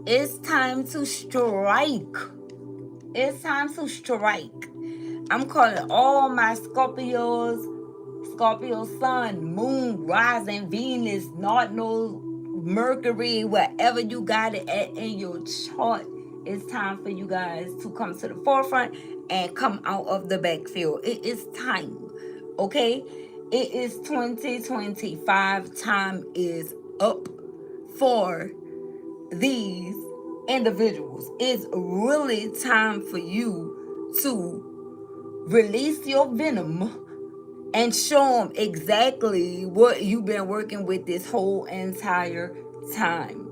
It's time to strike. It's time to strike. I'm calling all my Scorpios, Scorpio sun, moon, rising, Venus, not no Mercury, wherever you got it at in your chart. It's time for you guys to come to the forefront and come out of the backfield. It is time. Okay? It is 2025. Time is up for these individuals. It's really time for you to release your venom and show them exactly what you've been working with this whole entire time.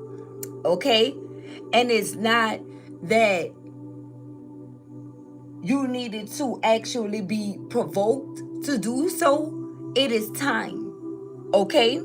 Okay? And it's not that you needed to actually be provoked to do so. It is time. Okay?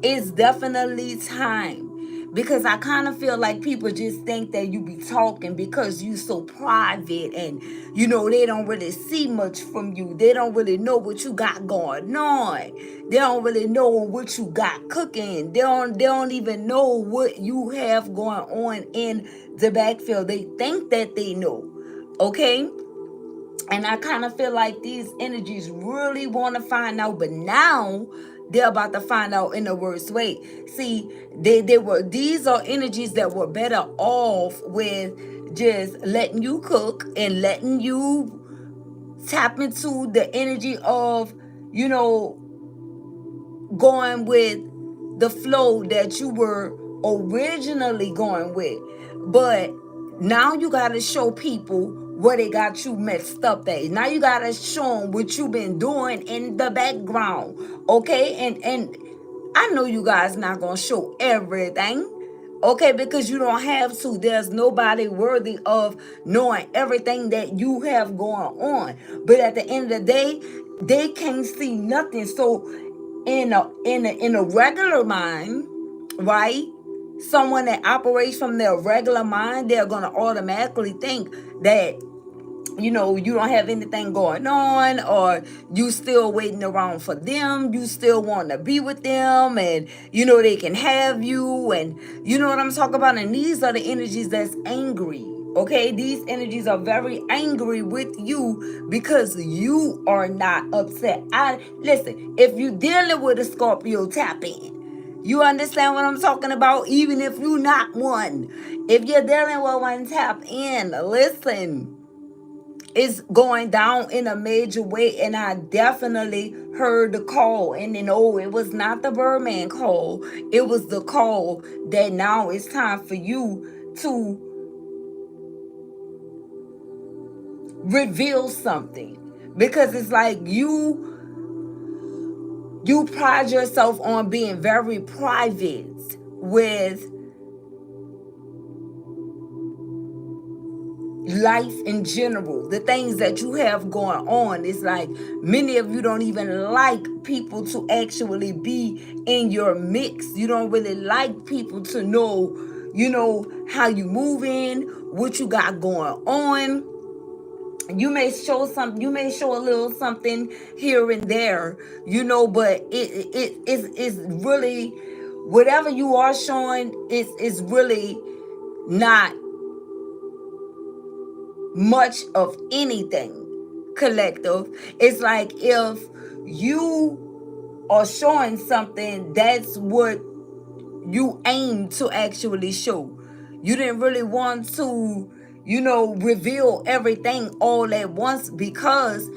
It's definitely time. Because I kind of feel like people just think that you be talking because you so private, and they don't really see much from you. They don't really know what you got going on. They don't really know what you got cooking. They don't even know what you have going on in the backfield. They think that they know. Okay? And I kind of feel like these energies really want to find out, but now they're about to find out in the worst way. See, these are energies that were better off with just letting you cook and letting you tap into the energy of, going with the flow that you were originally going with. But now you got to show people where they got you messed up at. Now you got to show them what you've been doing in the background. Okay? And I know you guys not going to show everything. Okay, because you don't have to. There's nobody worthy of knowing everything that you have going on. But at the end of the day, they can't see nothing. So in a regular mind, right? Someone that operates from their regular mind, they're gonna automatically think that you don't have anything going on, or you still waiting around for them, you still want to be with them, and they can have you, and you know what I'm talking about. And these are the energies that's angry. Okay, these energies are very angry with you because you are not upset. I listen, if you dealing with a Scorpio, tap in. You understand what I'm talking about? Even if you're not one, if you're dealing with one, tap in. Listen, it's going down in a major way, and I definitely heard the call. And it was not the Birdman call. It was the call that now it's time for you to reveal something, because it's like you pride yourself on being very private with life in general, the things that you have going on. It's like many of you don't even like people to actually be in your mix. You don't really like people to know, how you moving, what you got going on. You may show a little something here and there, but it's really, whatever you are showing is really not much of anything, collective. It's like if you are showing something, that's what you aim to actually show. You didn't really want to, reveal everything all at once, because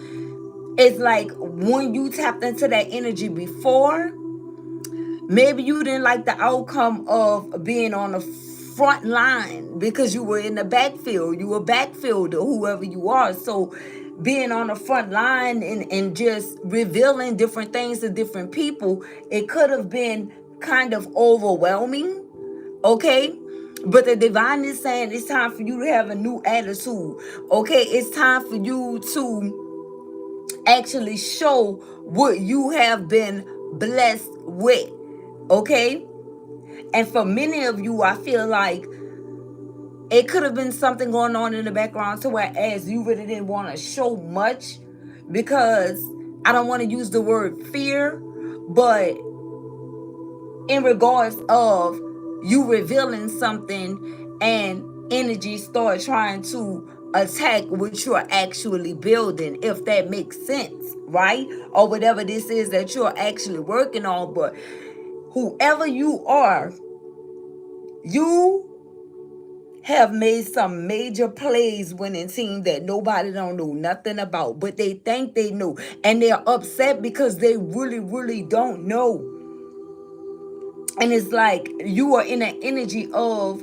it's like when you tapped into that energy before, maybe you didn't like the outcome of being on the front line because you were in the backfield. You were backfielder, whoever you are. So being on the front line and just revealing different things to different people, it could have been kind of overwhelming. Okay? But the divine is saying it's time for you to have a new attitude. Okay? It's time for you to actually show what you have been blessed with. Okay? And for many of you, I feel like it could have been something going on in the background to whereas you really didn't want to show much, because I don't want to use the word fear, but in regards of you revealing something and energy start trying to attack what you're actually building, if that makes sense, right? Or whatever this is that you're actually working on. But whoever you are, you have made some major plays winning team that nobody don't know nothing about, but they think they know, and they're upset because they really, really don't know. And it's like you are in an energy of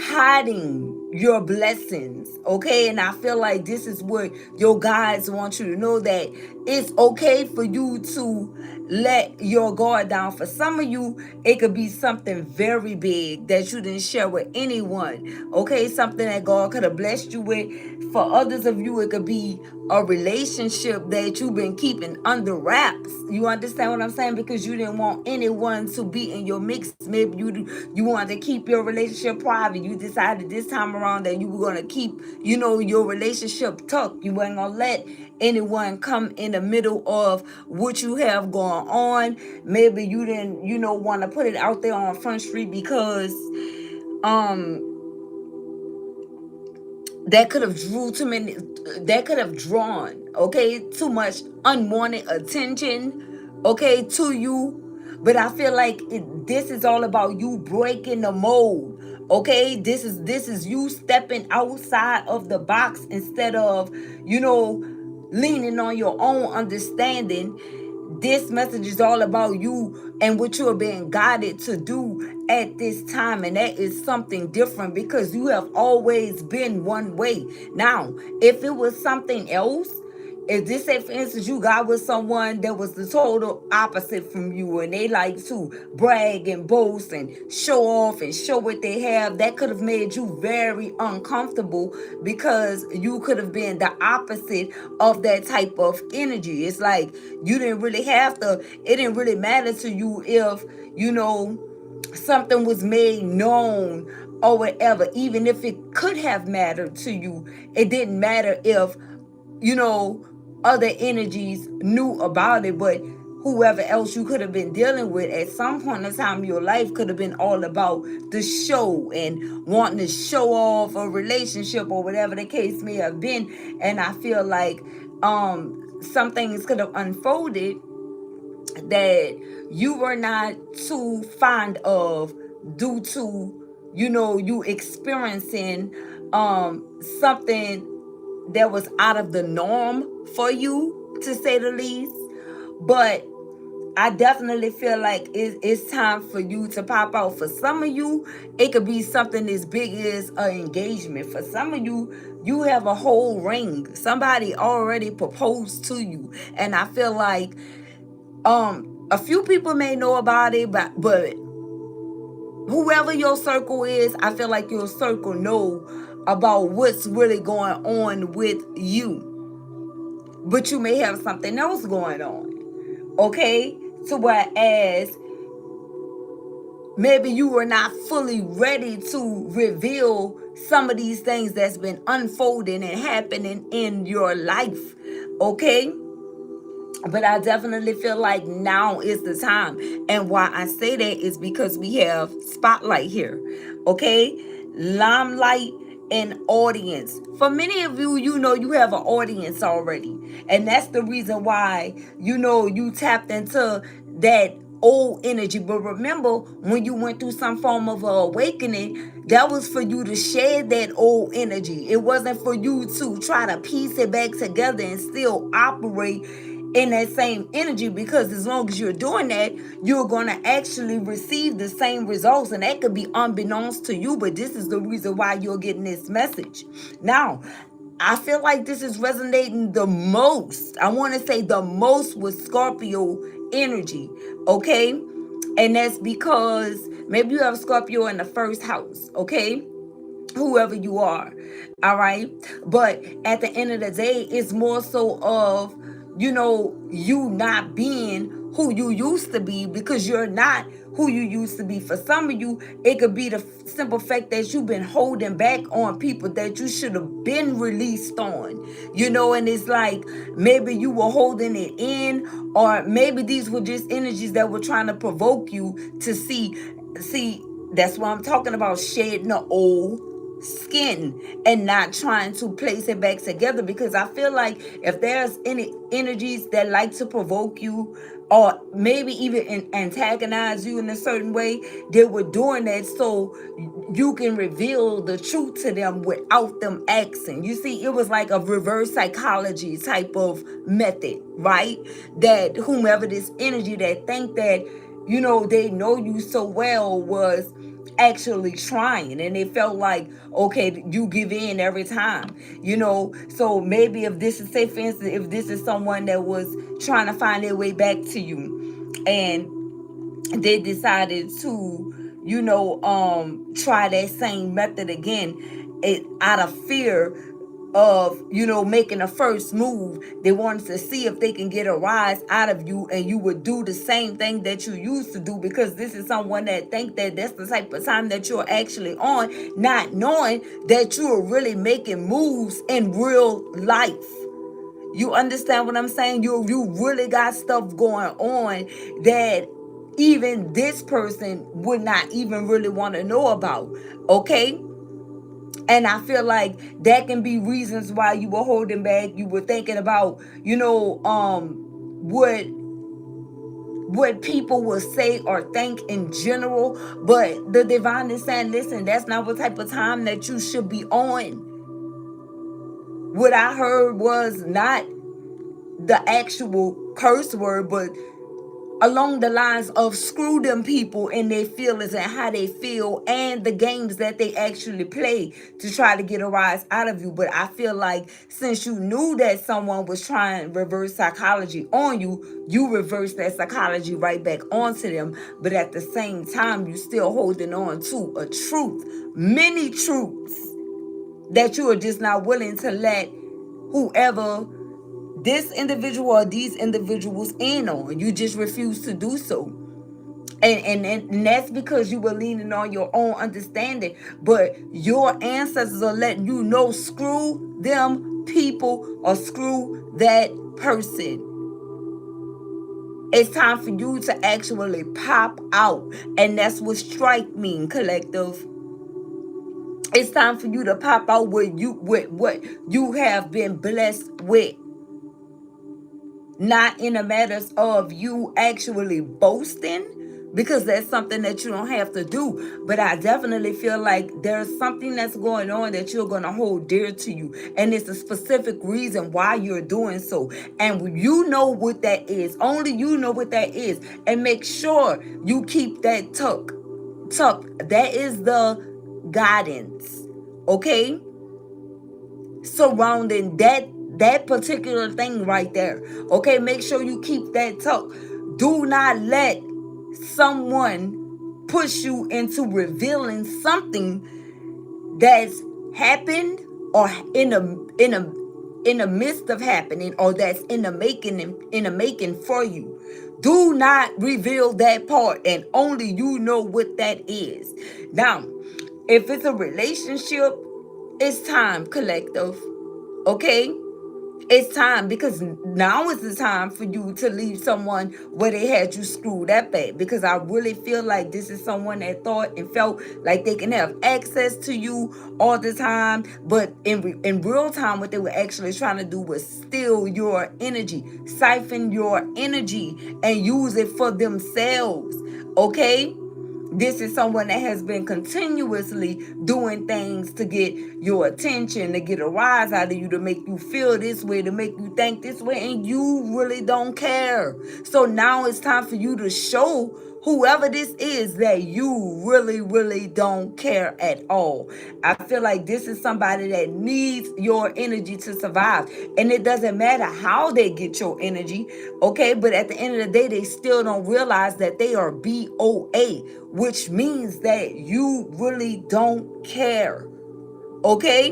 hiding your blessings, okay? And I feel like this is what your guides want you to know, that it's okay for you to let your guard down. For some of you, it could be something very big that you didn't share with anyone, okay? Something that God could have blessed you with. For others of you, it could be a relationship that you've been keeping under wraps. You understand what I'm saying? Because you didn't want anyone to be in your mix. Maybe you wanted to keep your relationship private. You decided this time around that you were going to keep, your relationship tucked. You weren't going to let anyone come in the middle of what you have going on. Maybe you didn't, want to put it out there on Front Street because that could have drawn, okay, too much unwanted attention, okay, to you. But I feel like this is all about you breaking the mold, okay? This is you stepping outside of the box instead of, leaning on your own understanding. This message is all about you and what you are being guided to do at this time. And that is something different, because you have always been one way. Now, if it was something else, if this, say for instance, you got with someone that was the total opposite from you, and they like to brag and boast and show off and show what they have, that could have made you very uncomfortable, because you could have been the opposite of that type of energy. It's like you didn't really have to, it didn't really matter to you if, something was made known or whatever. Even if it could have mattered to you, it didn't matter if, other energies knew about it. But whoever else you could have been dealing with at some point in time in your life could have been all about the show and wanting to show off a relationship or whatever the case may have been. And I feel like some things could have unfolded that you were not too fond of, due to you experiencing something that was out of the norm for you, to say the least. But I definitely feel like it's time for you to pop out. For some of you, it could be something as big as an engagement. For some of you, you have a whole ring. Somebody already proposed to you. And I feel like a few people may know about it, but whoever your circle is, I feel like your circle know about what's really going on with you. But you may have something else going on, okay? So whereas maybe you were not fully ready to reveal some of these things that's been unfolding and happening in your life, okay? But I definitely feel like now is the time. And why I say that is because we have spotlight here, okay? Limelight and audience. For many of you, you have an audience already. And that's the reason why, you tapped into that old energy. But remember, when you went through some form of awakening, that was for you to shed that old energy. It wasn't for you to try to piece it back together and still operate in that same energy, because as long as you're doing that, you're going to actually receive the same results, and that could be unbeknownst to you. But this is the reason why you're getting this message. Now, I feel like this is resonating the most. I want to say the most with Scorpio energy, okay? And that's because maybe you have Scorpio in the first house, okay? Whoever you are, all right? But at the end of the day, it's more so of, you not being who you used to be, because you're not who you used to be. For some of you, it could be the simple fact that you've been holding back on people that you should have been released on, and it's like maybe you were holding it in, or maybe these were just energies that were trying to provoke you to see That's why I'm talking about shedding the old skin and not trying to place it back together, because I feel like if there's any energies that like to provoke you or maybe even antagonize you in a certain way, they were doing that so you can reveal the truth to them without them asking. You see, it was like a reverse psychology type of method, right? That whomever this energy that think that, you know, they know you so well was actually trying, and it felt like, okay, you give in every time, you know. So maybe if this is, say for instance, if this is someone that was trying to find their way back to you, and they decided to, you know, try that same method again, it out of fear of, you know, making a first move. They wanted to see if they can get a rise out of you, and you would do the same thing that you used to do, because this is someone that think that that's the type of time that you're actually on, not knowing that you're really making moves in real life. You understand what I'm saying? You really got stuff going on that even this person would not even really want to know about. Okay? And I feel like that can be reasons why you were holding back. You were thinking about, you know, what people will say or think in general. But the divine is saying, listen, that's not what type of time that you should be on. What I heard was not the actual curse word, but along the lines of screw them people and their feelings and how they feel and the games that they actually play to try to get a rise out of you. But I feel like since you knew that someone was trying reverse psychology on you, you reversed that psychology right back onto them. But at the same time, you still holding on to a truth, many truths that you are just not willing to let whoever this individual or these individuals in on. You just refuse to do so. And that's because you were leaning on your own understanding. But your ancestors are letting you know, screw them people or screw that person. It's time for you to actually pop out. And that's what strike mean, collective. It's time for you to pop out with what you have been blessed with. Not in a matters of you actually boasting, because that's something that you don't have to do. But I definitely feel like there's something that's going on that you're going to hold dear to you. And it's a specific reason why you're doing so. And you know what that is. Only you know what that is. And make sure you keep that tuck. That is the guidance. Okay? Surrounding that particular thing right there. Okay, make sure you keep that tuck. Do not let someone push you into revealing something that's happened or in the midst of happening, or that's in the making for you. Do not reveal that part, and only you know what that is. Now, if it's a relationship, it's time, collective. Okay? It's time, because now is the time for you to leave someone where they had you screwed up at. Because I really feel like this is someone that thought and felt like they can have access to you all the time. But in real time, what they were actually trying to do was steal your energy, siphon your energy, and use it for themselves. Okay? This is someone that has been continuously doing things to get your attention, to get a rise out of you, to make you feel this way, to make you think this way, and you really don't care. So now it's time for you to show whoever this is that you really, really don't care at all. I feel like this is somebody that needs your energy to survive. And it doesn't matter how they get your energy, okay? But at the end of the day, they still don't realize that they are BOA, which means that you really don't care, okay?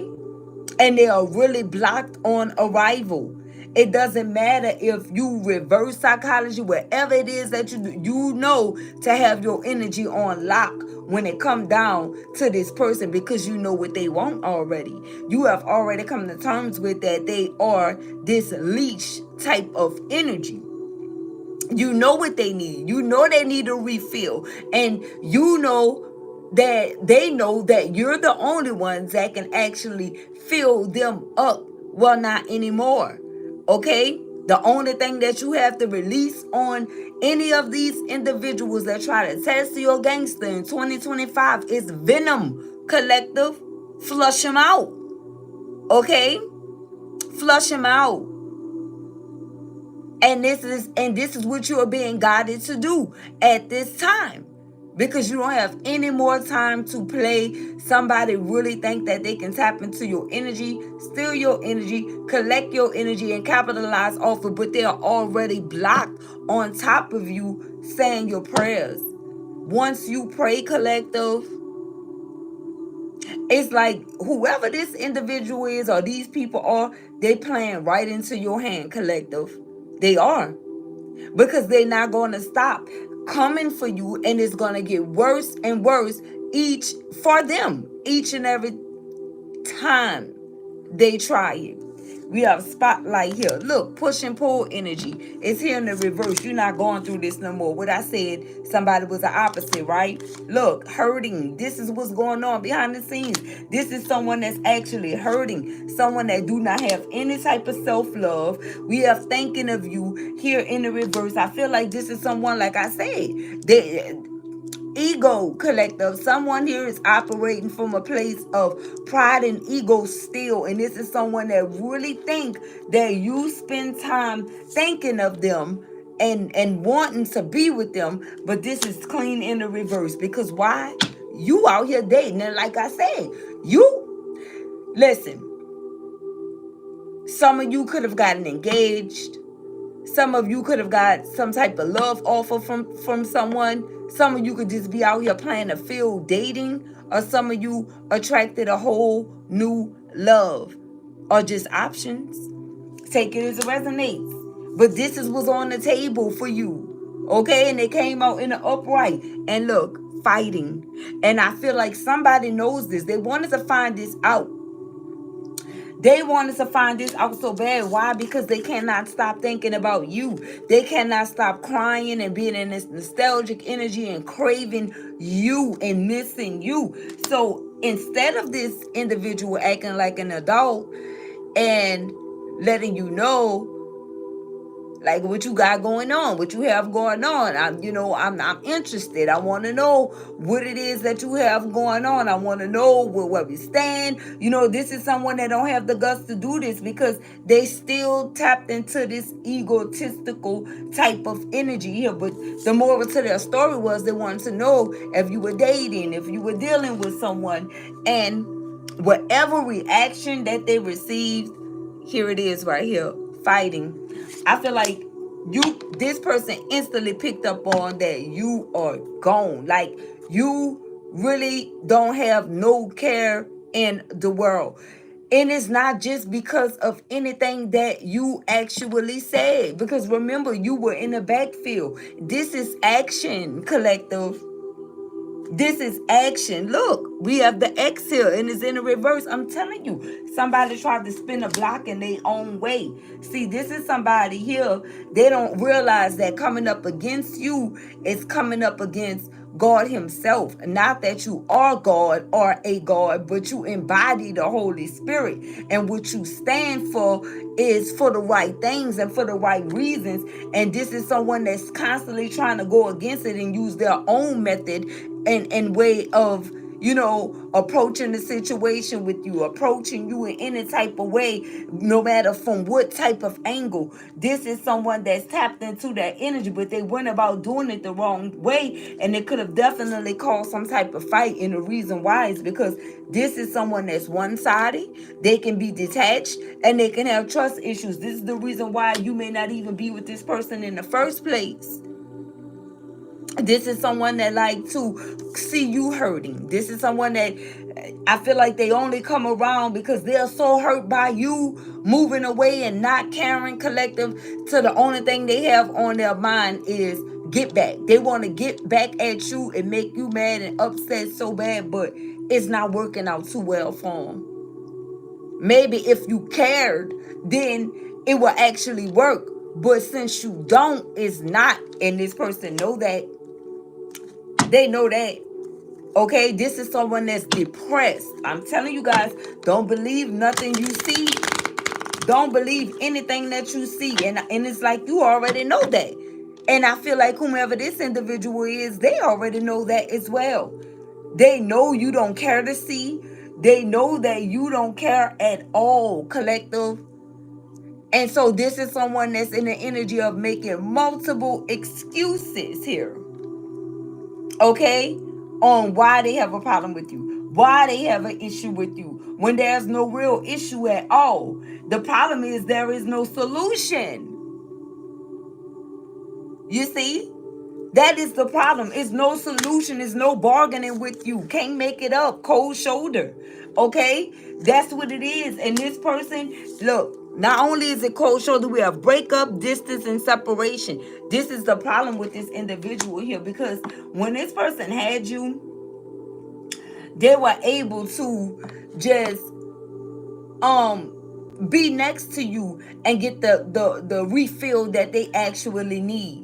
And they are really blocked on arrival. It doesn't matter if you reverse psychology, whatever it is that you do, you know to have your energy on lock when it comes down to this person, because you know what they want already. You have already come to terms with that they are this leash type of energy. You know what they need. You know they need a refill. And you know that they know that you're the only ones that can actually fill them up. Well, not anymore. Okay? The only thing that you have to release on any of these individuals that try to test your gangster in 2025 is venom, collective. Flush them out. Okay? Flush them out. And this is what you are being guided to do at this time. Because you don't have any more time to play. Somebody really think that they can tap into your energy, steal your energy, collect your energy, and capitalize off it, but they are already blocked on top of you saying your prayers. Once you pray, collective, it's like whoever this individual is or these people are, they playing right into your hand, collective. They are. Because they're not going to stop coming for you, and it's going to get worse and worse each and every time they try it. We have spotlight here. Look, push and pull energy. It's here in the reverse. You're not going through this no more. What I said, somebody was the opposite, right? Look, hurting. This is what's going on behind the scenes. This is someone that's actually hurting. Someone that do not have any type of self-love. We are thinking of you here in the reverse. I feel like this is someone, like I said, ego, collective. Someone here is operating from a place of pride and ego still, and this is someone that really think that you spend time thinking of them and wanting to be with them, but this is clean in the reverse. Because why? You out here dating, and like I said, you listen, some of you could have gotten engaged. Some of you could have got some type of love offer from someone. Some of you could just be out here playing a field dating. Or some of you attracted a whole new love. Or just options. Take it as it resonates. But this is what's on the table for you. Okay? And they came out in the upright. And look, fighting. And I feel like somebody knows this. They wanted to find this out. They wanted to find this out so bad. Why? Because they cannot stop thinking about you. They cannot stop crying and being in this nostalgic energy and craving you and missing you. So instead of this individual acting like an adult and letting you know like what you got going on, what you have going on. I'm interested. I want to know what it is that you have going on. I want to know where we stand. This is someone that don't have the guts to do this because they still tapped into this egotistical type of energy here. But the moral to their story was they wanted to know if you were dating, if you were dealing with someone, and whatever reaction that they received, here it is right here, fighting. I feel like this person instantly picked up on that you are gone. Like you really don't have no care in the world. And it's not just because of anything that you actually said. Because remember, you were in the backfield. This is action, collective. This is action. Look, we have the X here and it's in the reverse. I'm telling you, somebody tried to spin a block in their own way. See, this is somebody here. They don't realize that coming up against you is coming up against God himself. Not that you are God or a God, but you embody the Holy Spirit. And what you stand for is for the right things and for the right reasons. And this is someone that's constantly trying to go against it and use their own method and way of approaching the situation with you, approaching you in any type of way, no matter from what type of angle. This is someone that's tapped into that energy, but they went about doing it the wrong way, and it could have definitely caused some type of fight. And the reason why is because this is someone that's one-sided. They can be detached, and they can have trust issues. This is the reason why you may not even be with this person in the first place. This is someone that like to see you hurting. This is someone that I feel like they only come around because they're so hurt by you moving away and not caring, collective, to the only thing they have on their mind is get back. They want to get back at you and make you mad and upset so bad, but it's not working out too well for them. Maybe if you cared, then it will actually work. But since you don't, it's not. And this person know that. They know that. Okay, this is someone that's depressed. I'm telling you guys, don't believe nothing you see. Don't believe anything that you see. And it's like you already know that. And I feel like whomever this individual is, they already know that as well. They know you don't care to see. They know that you don't care at all, collective. And so this is someone that's in the energy of making multiple excuses here. Okay? On why they have a problem with you. Why they have an issue with you. When there's no real issue at all. The problem is there is no solution. You see? That is the problem. It's no solution. It's no bargaining with you. Can't make it up. Cold shoulder. Okay? That's what it is. And this person, look, not only is it cold shoulder, we have breakup, distance, and separation. This is the problem with this individual here. Because when this person had you, they were able to just be next to you and get the refill that they actually need.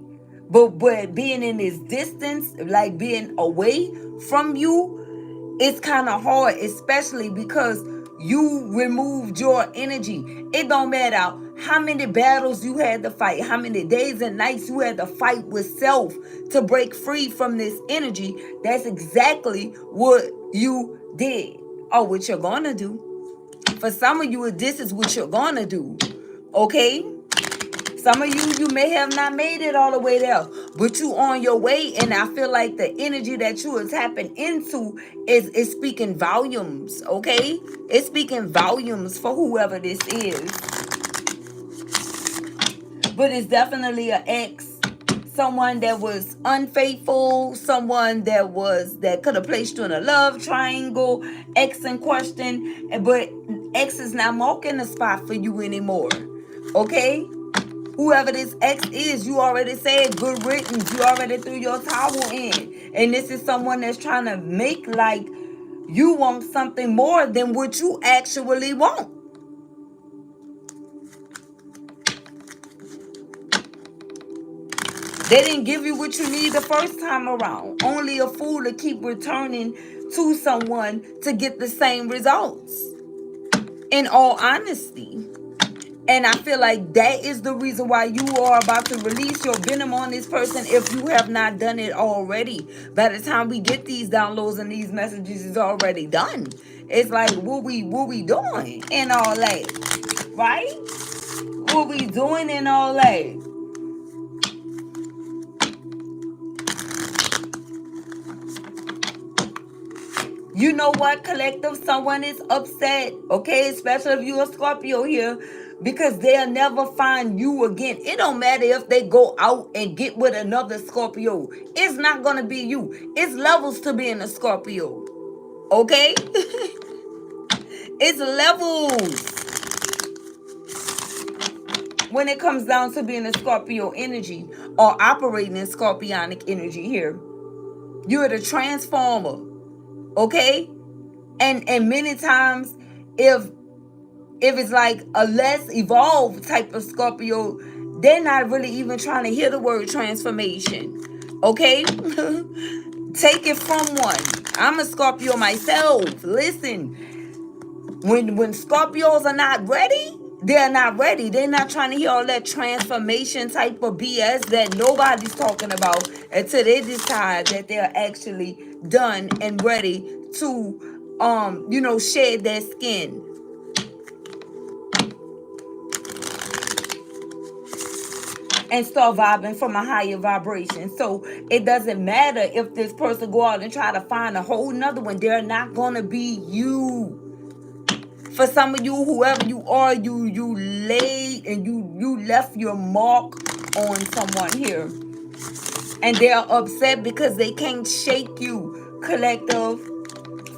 But being in this distance, like being away from you, it's kind of hard, especially because you removed your energy. It don't matter how many battles you had to fight, how many days and nights you had to fight with self to break free from this energy. That's exactly what you did, or what you're gonna do. For some of you, this is what you're gonna do. Okay? Some of you, you may have not made it all the way there, but you on your way, and I feel like the energy that you are tapping into is speaking volumes, okay? It's speaking volumes for whoever this is. But it's definitely an ex. Someone that was unfaithful, someone that could have placed you in a love triangle, ex in question, but ex is not marking the spot for you anymore. Okay? Whoever this ex is, you already said good riddance. You already threw your towel in. And this is someone that's trying to make like you want something more than what you actually want. They didn't give you what you need the first time around. Only a fool to keep returning to someone to get the same results. In all honesty. And I feel like that is the reason why you are about to release your venom on this person if you have not done it already. By the time we get these downloads and these messages, it's already done. It's like, what we doing and all that, right? What we doing and all that. You know what, collective? Someone is upset, okay? Especially if you're a Scorpio here, because they'll never find you again. It don't matter if they go out and get with another Scorpio. It's not going to be you. It's levels to being a Scorpio, okay? It's levels when it comes down to being a Scorpio energy or operating in Scorpionic energy here. You're the transformer, okay? And many times, if it's like a less evolved type of Scorpio, they're not really even trying to hear the word transformation. Okay? Take it from one. I'm a Scorpio myself. Listen, when Scorpios are not ready, they're not ready. They're not trying to hear all that transformation type of BS that nobody's talking about until they decide that they're actually done and ready to shed their skin. And start vibing from a higher vibration. So it doesn't matter if this person go out and try to find a whole nother one. They're not going to be you. For some of you, whoever you are, you laid and you left your mark on someone here. And they're upset because they can't shake you, collective.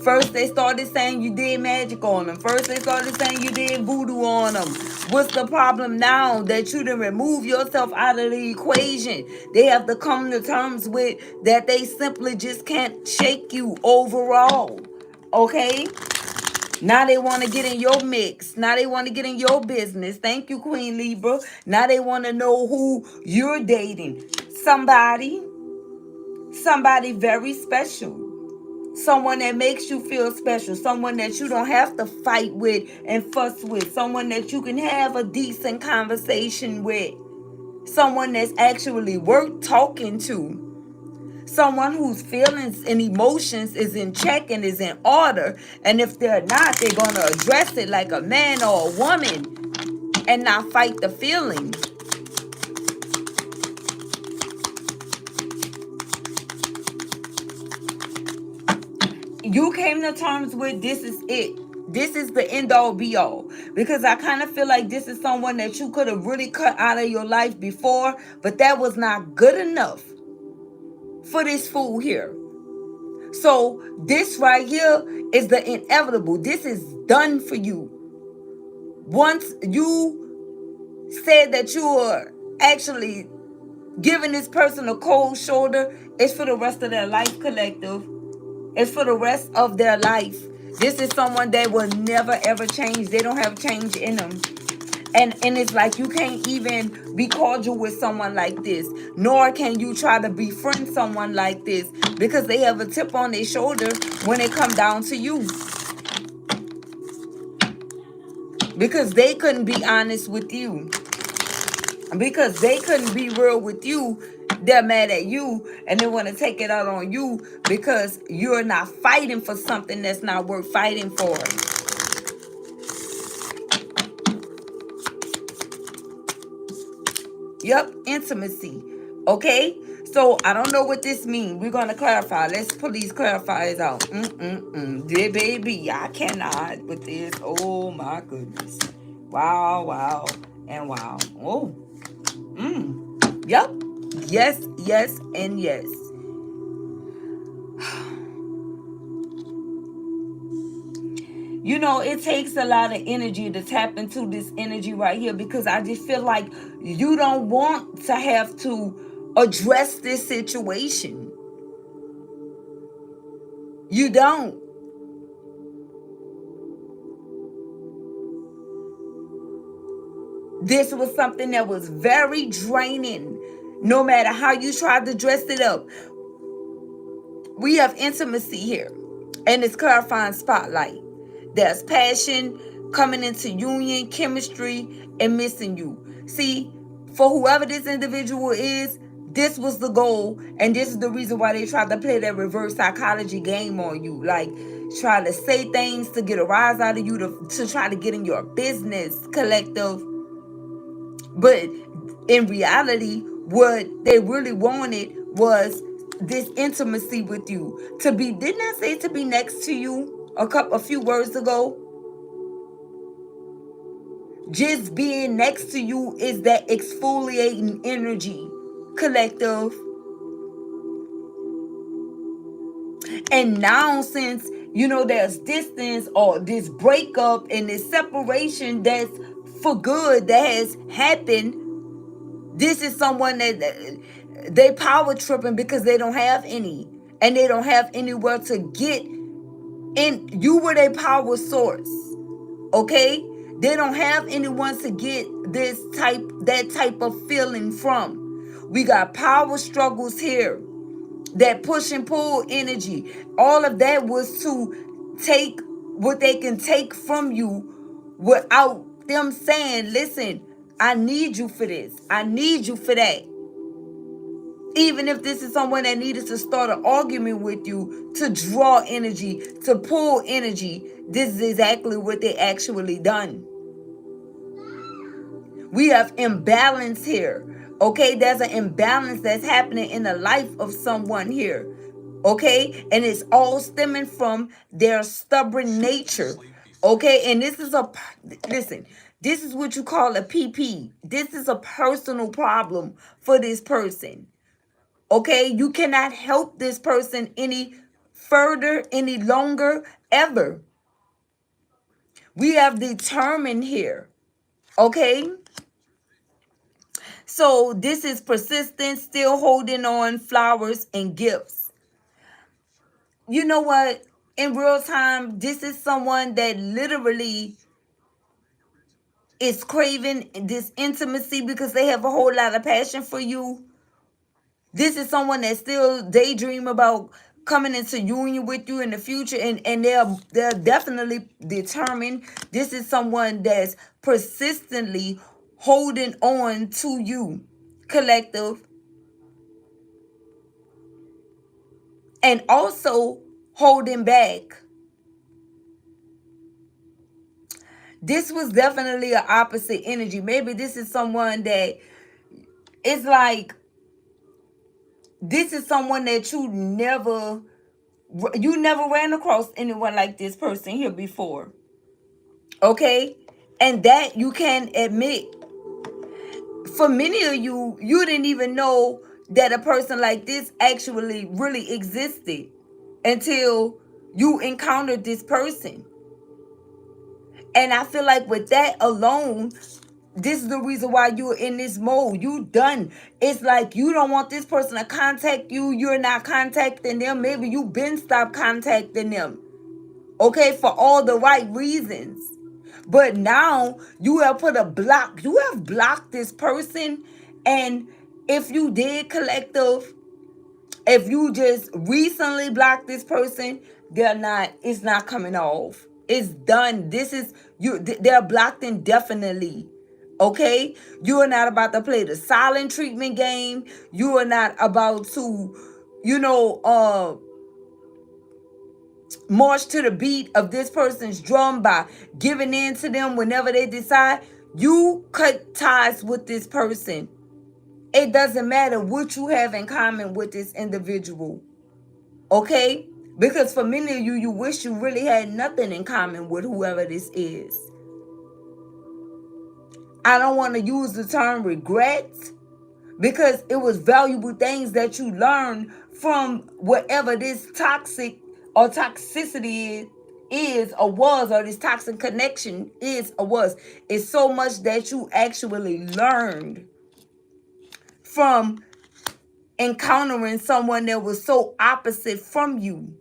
First, they started saying you did magic on them. First, they started saying you did voodoo on them. What's the problem now that you didn't remove yourself out of the equation? They have to come to terms with that they simply just can't shake you overall. Okay? Now they want to get in your mix. Now they want to get in your business. Thank you, Queen Libra. Now they want to know who you're dating. Somebody very special. Someone that makes you feel special. Someone that you don't have to fight with and fuss with. Someone that you can have a decent conversation with. Someone that's actually worth talking to. Someone whose feelings and emotions is in check and is in order. And if they're not, they're going to address it like a man or a woman and not fight the feelings. You came to terms with this is it. This is the end all be all. Because I kind of feel like this is someone that you could have really cut out of your life before, but that was not good enough for this fool here. So this right here is the inevitable. This is done for you. Once you said that you are actually giving this person a cold shoulder, it's for the rest of their life, collective. It's for the rest of their life. This is someone that will never ever change. They don't have change in them. And it's like you can't even be cordial with someone like this. Nor can you try to befriend someone like this. Because they have a chip on their shoulder when it come down to you. Because they couldn't be honest with you. Because they couldn't be real with you. They're mad at you and they want to take it out on you because you're not fighting for something that's not worth fighting for. Yep, intimacy. Okay? So I don't know what this means. We're going to clarify. Let's please clarify it out. Dear baby, I cannot with this. Oh my goodness. Wow, wow, and wow. Oh. Yep. Yes, yes, and yes. You know, it takes a lot of energy to tap into this energy right here because I just feel like you don't want to have to address this situation. You don't. This was something that was very draining. No matter how you tried to dress it up. We have intimacy here. And it's clarifying spotlight. There's passion coming into union, chemistry, and missing you. See, for whoever this individual is, this was the goal. And this is the reason why they tried to play that reverse psychology game on you. Like, try to say things to get a rise out of you, to try to get in your business, collective. But in reality, what they really wanted was this intimacy with you. To be, didn't I say to be next to you a few words ago? Just being next to you is that exfoliating energy, collective. And now since, you know, there's distance or this breakup and this separation that's for good that has happened, this is someone that they power tripping because they don't have any. And they don't have anywhere to get in. You were their power source. Okay? They don't have anyone to get that type of feeling from. We got power struggles here. That push and pull energy. All of that was to take what they can take from you without them saying, listen, I need you for this. I need you for that. Even if this is someone that needed to start an argument with you to draw energy, to pull energy, this is exactly what they actually done. We have imbalance here. Okay, there's an imbalance that's happening in the life of someone here. Okay, and it's all stemming from their stubborn nature. Okay, and this is listen, this is what you call a PP. This is a personal problem for this person. Okay, you cannot help this person any further, any longer, ever. We have determined here. Okay. So this is persistence, still holding on, flowers and gifts. You know what? In real time, this is someone that literally is craving this intimacy because they have a whole lot of passion for you. This is someone that still daydream about coming into union with you in the future, and they're definitely determined. This is someone that's persistently holding on to you, collective, and also holding back. This was definitely an opposite energy. Maybe this is someone that it's like, this is someone that you never ran across anyone like this person here before. Okay? And that you can admit. For many of you, you didn't even know that a person like this actually really existed until you encountered this person. And I feel like with that alone, this is the reason why you're in this mode. You done. It's like you don't want this person to contact you. You're not contacting them. Maybe you've been stopped contacting them. Okay, for all the right reasons. But now you have put a block. You have blocked this person. And if you did, collective, if you just recently blocked this person, it's not coming off. It's done. This is you. They're blocked indefinitely. Okay, you are not about to play the silent treatment game. You are not about to, you know, march to the beat of this person's drum by giving in to them whenever they decide. You cut ties with this person. It doesn't matter what you have in common with this individual. Okay? Because for many of you, you wish you really had nothing in common with whoever this is. I don't want to use the term regret, because it was valuable things that you learned from whatever this toxic or toxicity is or was, or this toxic connection is or was. It's so much that you actually learned from encountering someone that was so opposite from you.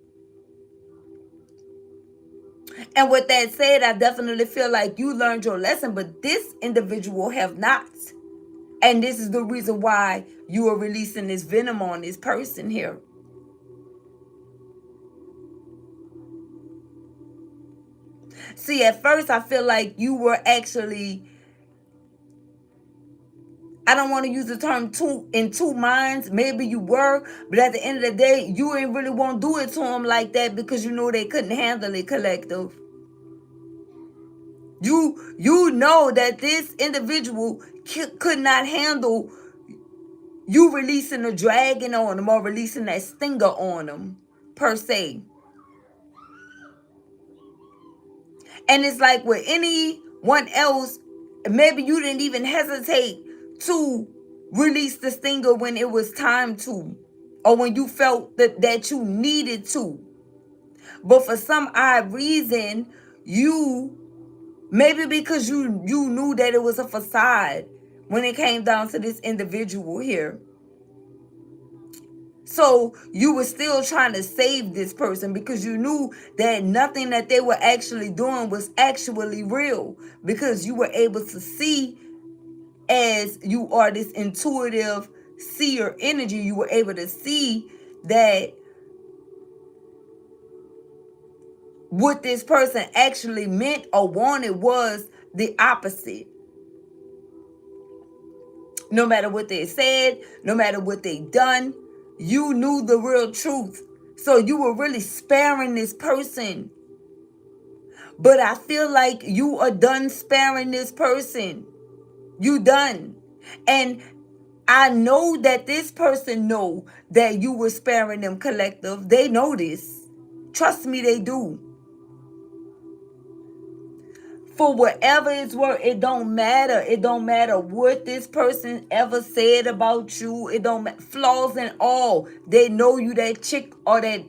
And with that said, I definitely feel like you learned your lesson, but this individual have not. And this is the reason why you are releasing this venom on this person here. See, at first I feel like you were actually, I don't want to use the term in two minds. Maybe you were, but at the end of the day, you ain't really want to do it to them like that because you know they couldn't handle it, collective. You know that this individual could not handle you releasing a dragon on them or releasing that stinger on them, per se. And it's like with anyone else, maybe you didn't even hesitate to release the stinger when it was time to, or when you felt that you needed to. But for some odd reason, maybe because you knew that it was a facade when it came down to this individual here. So you were still trying to save this person because you knew that nothing that they were actually doing was actually real, because you were able to see, as you are this intuitive seer energy, you were able to see that what this person actually meant or wanted was the opposite. No matter what they said, no matter what they done, you knew the real truth. So you were really sparing this person. But I feel like you are done sparing this person. You done. And I know that this person know that you were sparing them, collective. They know this. Trust me, they do. For whatever it's worth, it don't matter. It don't matter what this person ever said about you. It don't matter. Flaws and all. They know you that chick or that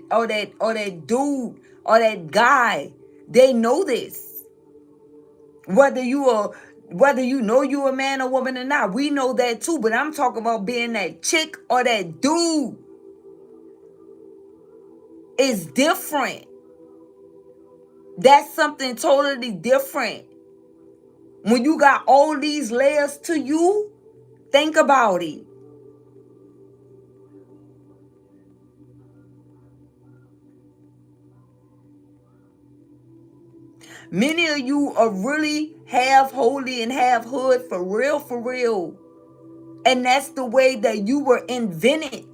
dude or that guy. They know this. Whether you know you a man or woman or not, we know that too. But I'm talking about being that chick or that dude. It's different. That's something totally different. When you got all these layers to you, think about it. Many of you are really half holy and half hood for real, for real. And that's the way that you were invented.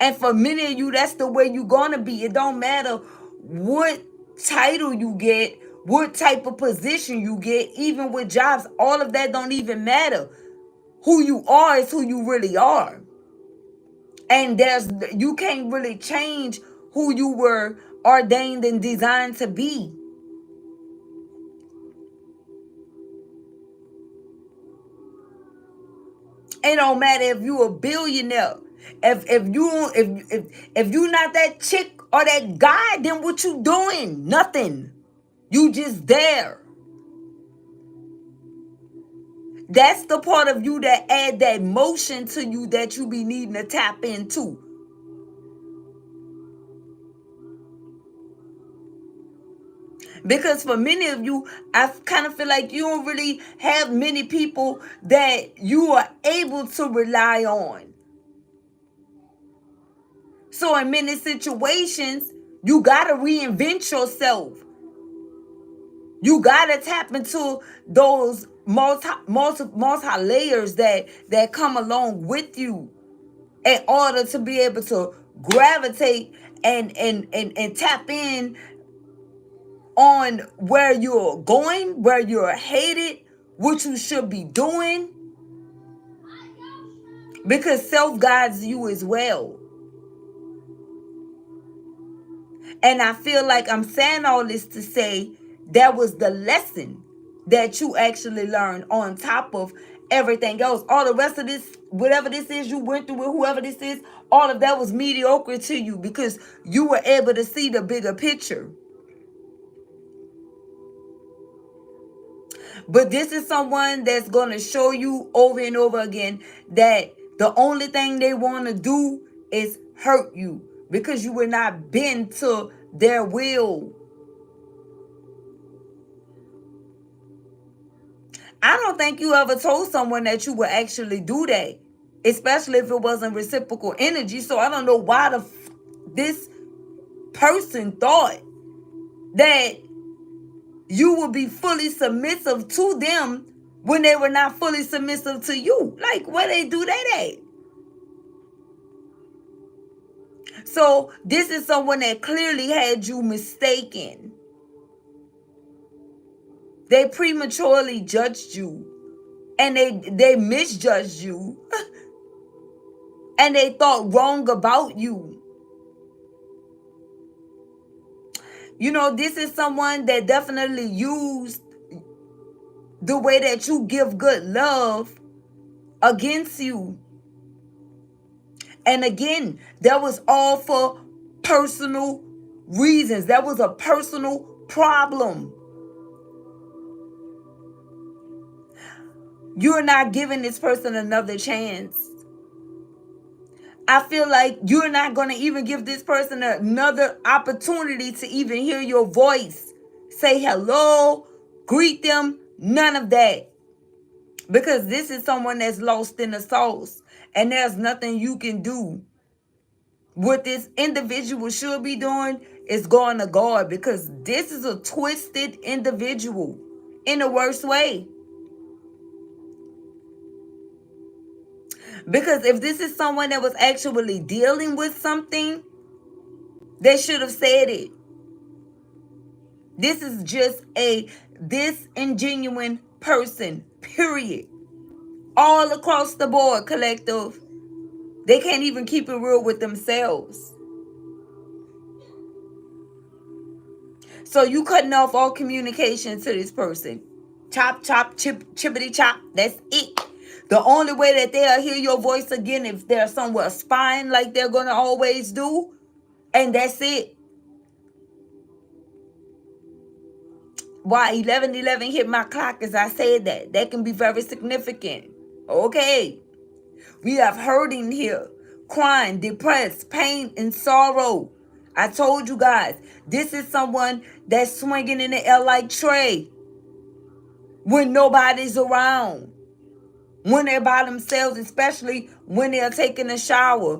And for many of you, that's the way you're going to be. It don't matter what title you get, what type of position you get, even with jobs. All of that don't even matter. Who you are is who you really are. And you can't really change who you were ordained and designed to be. It don't matter if you a billionaire. If you not that chick or that guy, then what you doing? Nothing. You just there. That's the part of you that add that motion to you that you be needing to tap into. Because for many of you, I kind of feel like you don't really have many people that you are able to rely on. So in many situations, you got to reinvent yourself. You got to tap into those multi layers that come along with you in order to be able to gravitate and tap in on where you're going, where you're headed, what you should be doing. Because self guides you as well. And I feel like I'm saying all this to say that was the lesson that you actually learned on top of everything else. All the rest of this, whatever this is you went through with whoever this is, all of that was mediocre to you because you were able to see the bigger picture. But this is someone that's going to show you over and over again that the only thing they want to do is hurt you because you were not bent to their will. I don't think you ever told someone that you would actually do that, especially if it wasn't reciprocal energy. So I don't know why this person thought that you would be fully submissive to them when they were not fully submissive to you. Like, where they do that at? So this is someone that clearly had you mistaken. They prematurely judged you. And they misjudged you. And they thought wrong about you. You know, this is someone that definitely used the way that you give good love against you. And again, that was all for personal reasons. That was a personal problem. You're not giving this person another chance. I feel like you're not going to even give this person another opportunity to even hear your voice. Say hello, greet them, none of that. Because this is someone that's lost in the sauce. And there's nothing you can do. What this individual should be doing is going to guard. Because this is a twisted individual in the worst way. Because if this is someone that was actually dealing with something, they should have said it. This is just a disingenuine person, period. All across the board, collective. They can't even keep it real with themselves. So you cutting off all communication to this person. Chop, chop, chippity chop. That's it. The only way that they'll hear your voice again if they're somewhere spying like they're going to always do. And that's it. Why 11:11 hit my clock as I said that. That can be very significant. Okay. We have hurting here. Crying, depressed, pain, and sorrow. I told you guys, this is someone that's swinging in the air like Trey. When nobody's around. When they're by themselves, especially when they're taking a shower.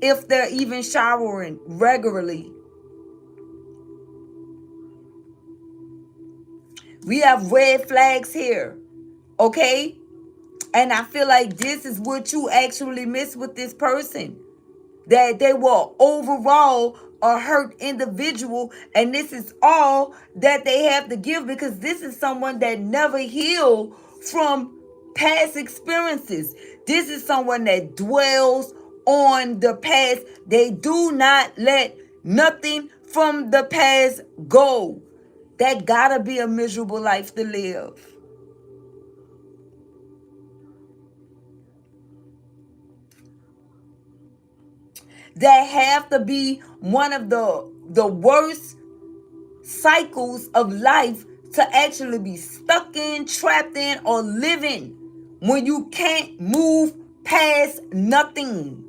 If they're even showering regularly. We have red flags here. Okay? And I feel like this is what you actually miss with this person. That they were overall a hurt individual, and this is all that they have to give, because this is someone that never healed from past experiences. This is someone that dwells on the past. They do not let nothing from the past go. That gotta be a miserable life to live. That have to be one of the worst cycles of life to actually be stuck in, trapped in, or living, when you can't move past nothing.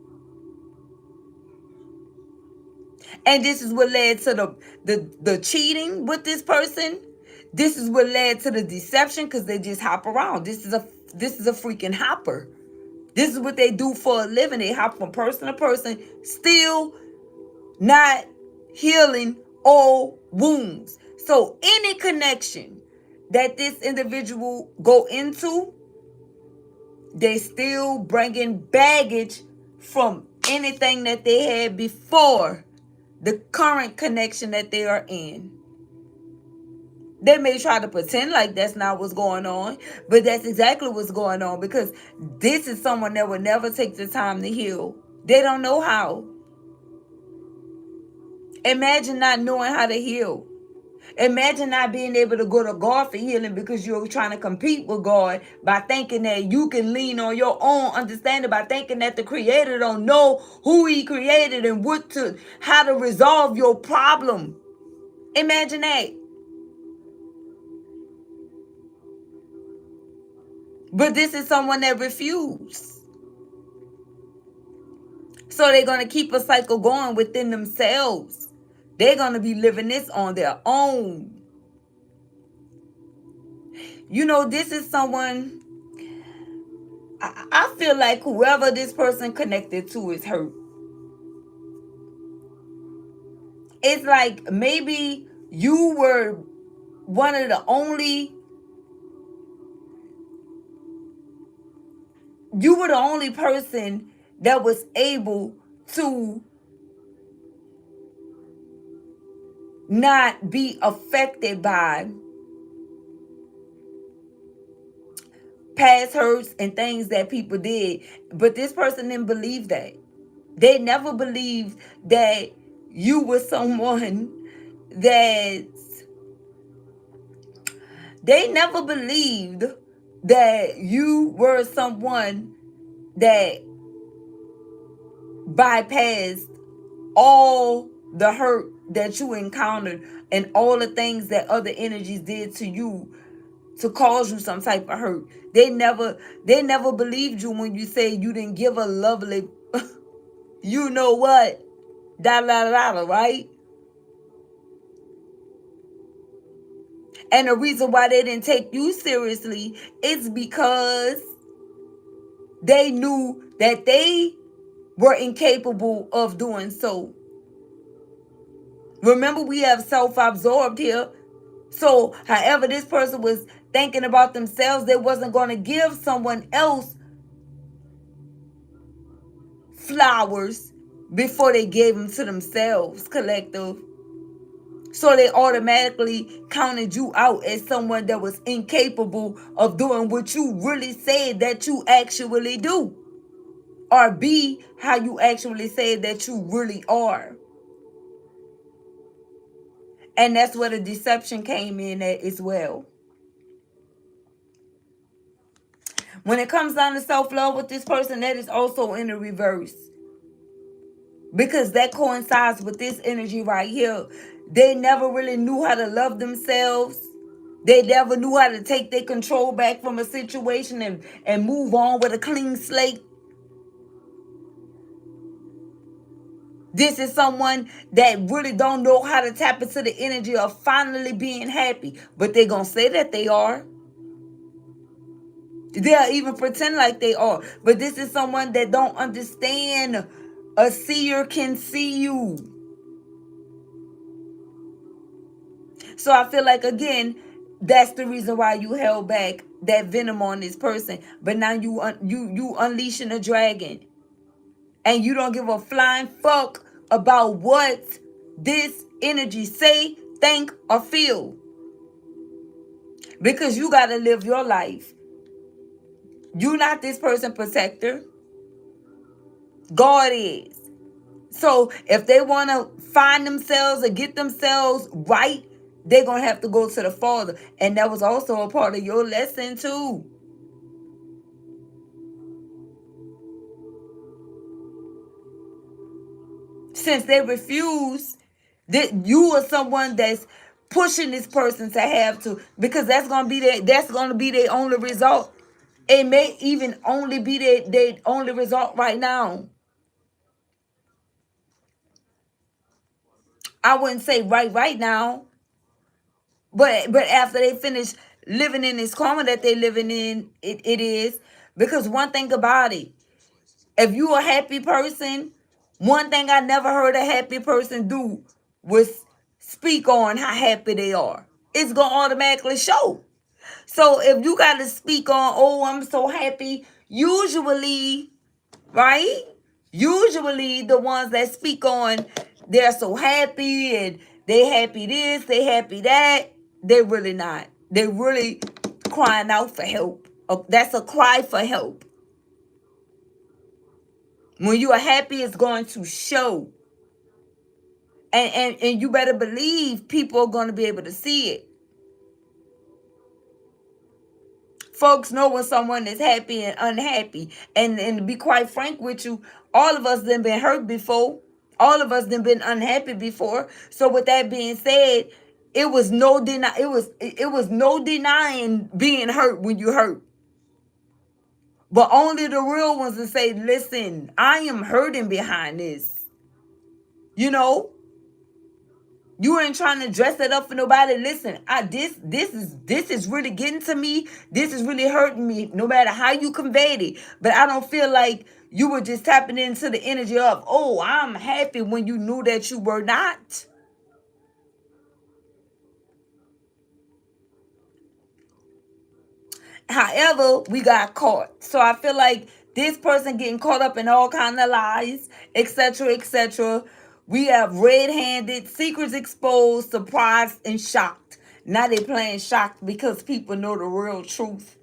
And this is what led to the cheating with this person. This is what led to the deception, because they just hop around. This is a freaking hopper. This is what they do for a living. They hop from person to person, still not healing old wounds. So any connection that this individual go into, they still bringing baggage from anything that they had before the current connection that they are in. They may try to pretend like that's not what's going on, but that's exactly what's going on, because this is someone that would never take the time to heal. They don't know how. Imagine not knowing how to heal. Imagine not being able to go to God for healing because you're trying to compete with God by thinking that you can lean on your own understanding, by thinking that the Creator don't know who He created and how to resolve your problem. Imagine that. But this is someone that refused. So they're going to keep a cycle going within themselves. They're going to be living this on their own. You know, this is someone, I feel like whoever this person connected to is hurt. It's like maybe you were one of the only, you were the only person that was able to not be affected by past hurts and things that people did. But this person didn't believe that. They never believed that you were someone that, they never believed that you were someone that bypassed all the hurt that you encountered and all the things that other energies did to you to cause you some type of hurt. They never believed you when you say you didn't give a lovely you know what, da da da da, right? And the reason why they didn't take you seriously is because they knew that they were incapable of doing so. Remember, we have self-absorbed here. So however this person was thinking about themselves, they wasn't going to give someone else flowers before they gave them to themselves, collective. So they automatically counted you out as someone that was incapable of doing what you really said that you actually do, or be how you actually say that you really are. And that's where the deception came in at as well. When it comes down to self-love with this person, that is also in the reverse. Because that coincides with this energy right here. They never really knew how to love themselves. They never knew how to take their control back from a situation and move on with a clean slate. This is someone that really don't know how to tap into the energy of finally being happy. But they're going to say that they are. They'll even pretend like they are. But this is someone that don't understand a seer can see you. So I feel like, again, That's the reason why you held back that venom on this person. But now you unleashing a dragon, and you don't give a flying fuck about what this energy say, think, or feel, because you got to live your life. You not this person protector. God is. So if they want to find themselves or get themselves right, they're going to have to go to the Father. And that was also a part of your lesson too. Since they refuse, that you are someone that's pushing this person to have to, because that's going to be their only result. It may even only be their only result right now. I wouldn't say right now, but after they finish living in this karma that they living in, it is. Because one thing about it, if you a happy person, one thing I never heard a happy person do was speak on how happy they are. It's gonna automatically show. So if you gotta speak on, oh, I'm so happy, usually, right? Usually the ones that speak on they're so happy and they happy this, they happy that, they really not. They really crying out for help. That's a cry for help. When you are happy, it's going to show. And you better believe people are going to be able to see it. Folks know when someone is happy and unhappy. And to be quite frank with you, all of us done been hurt before. All of us done been unhappy before. So with that being said, it was no denying being hurt when you hurt. But only the real ones that say, listen, I am hurting behind this. You know? You ain't trying to dress it up for nobody. Listen, this is really getting to me. This is really hurting me, no matter how you conveyed it. But I don't feel like you were just tapping into the energy of, oh, I'm happy, when you knew that you were not. However, we got caught. So I feel like this person getting caught up in all kind of lies, etc., etc. We have red-handed, secrets exposed, surprised, and shocked. Now they playing shocked because people know the real truth.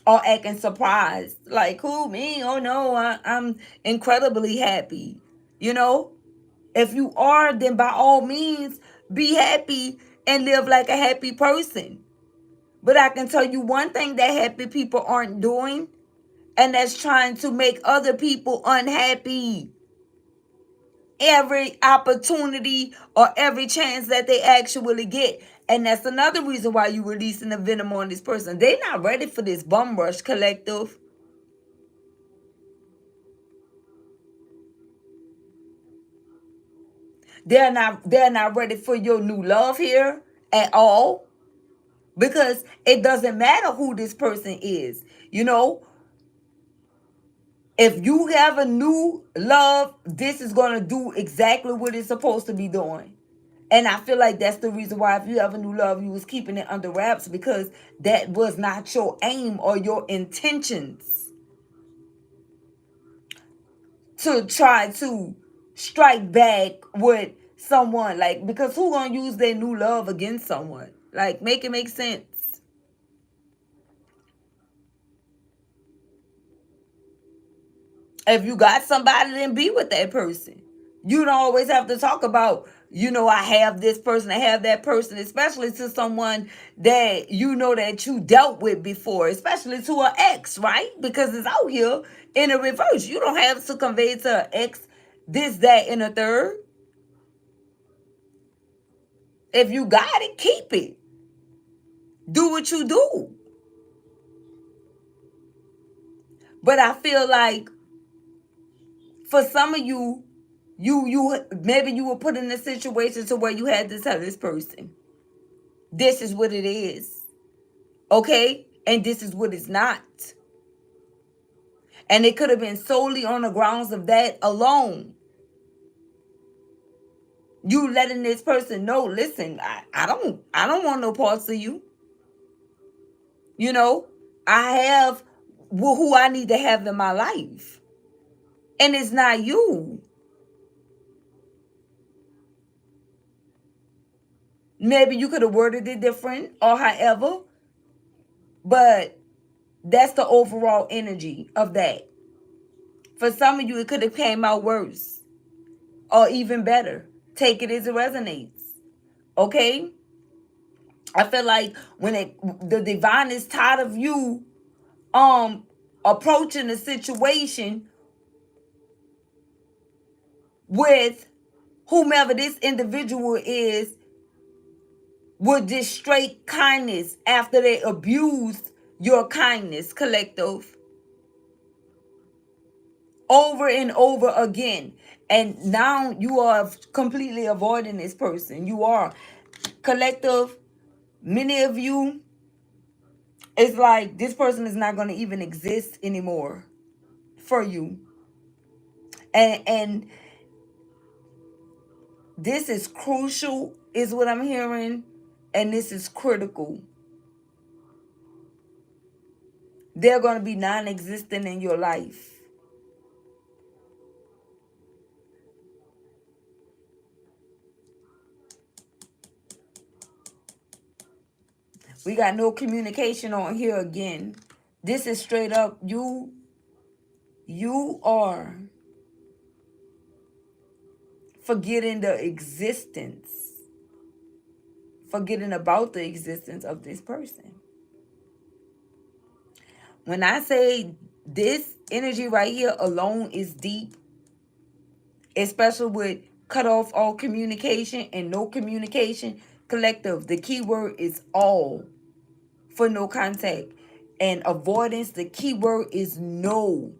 Or acting surprised. Like, who, me? Oh no, I'm incredibly happy. You know? If you are, then by all means, be happy and live like a happy person. But I can tell you one thing that happy people aren't doing, and that's trying to make other people unhappy. Every opportunity or every chance that they actually get. And that's another reason why you're releasing the venom on this person. They're not ready for this bum rush collective. They're not ready for your new love here at all. Because it doesn't matter who this person is. You know, if you have a new love, this is going to do exactly what it's supposed to be doing. And I feel like that's the reason why if you have a new love, you was keeping it under wraps, because that was not your aim or your intentions to try to strike back with someone. Like, because who going to use their new love against someone? Like, make it make sense. If you got somebody, then be with that person. You don't always have to talk about, I have this person, I have that person, especially to someone that you know that you dealt with before, especially to an ex, right? Because it's out here in a reverse. You don't have to convey to an ex this, that, and a third. If you got it, keep it. Do what you do. But I feel like for some of you, you maybe you were put in a situation to where you had to tell this person, this is what it is, okay, and this is what it's not. And it could have been solely on the grounds of that alone. You letting this person know, listen, I don't want no parts of you. You know, I have who I need to have in my life. And it's not you. Maybe you could have worded it different or however, but that's the overall energy of that. For some of you, it could have came out worse or even better. Take it as it resonates. Okay? I feel like when the divine is tired of you approaching the situation with whomever this individual is with this straight kindness after they abused your kindness, collective, over and over again. And now you are completely avoiding this person. You are, collective. Many of you, it's like this person is not going to even exist anymore for you. And this is crucial, is what I'm hearing. And this is critical. They're going to be non-existent in your life. We got no communication on here again. This is straight up, you are forgetting the existence, forgetting about the existence of this person. When I say this energy right here alone is deep, especially with cut off all communication and no communication, collective, the key word is all for no contact. And avoidance, the key word is no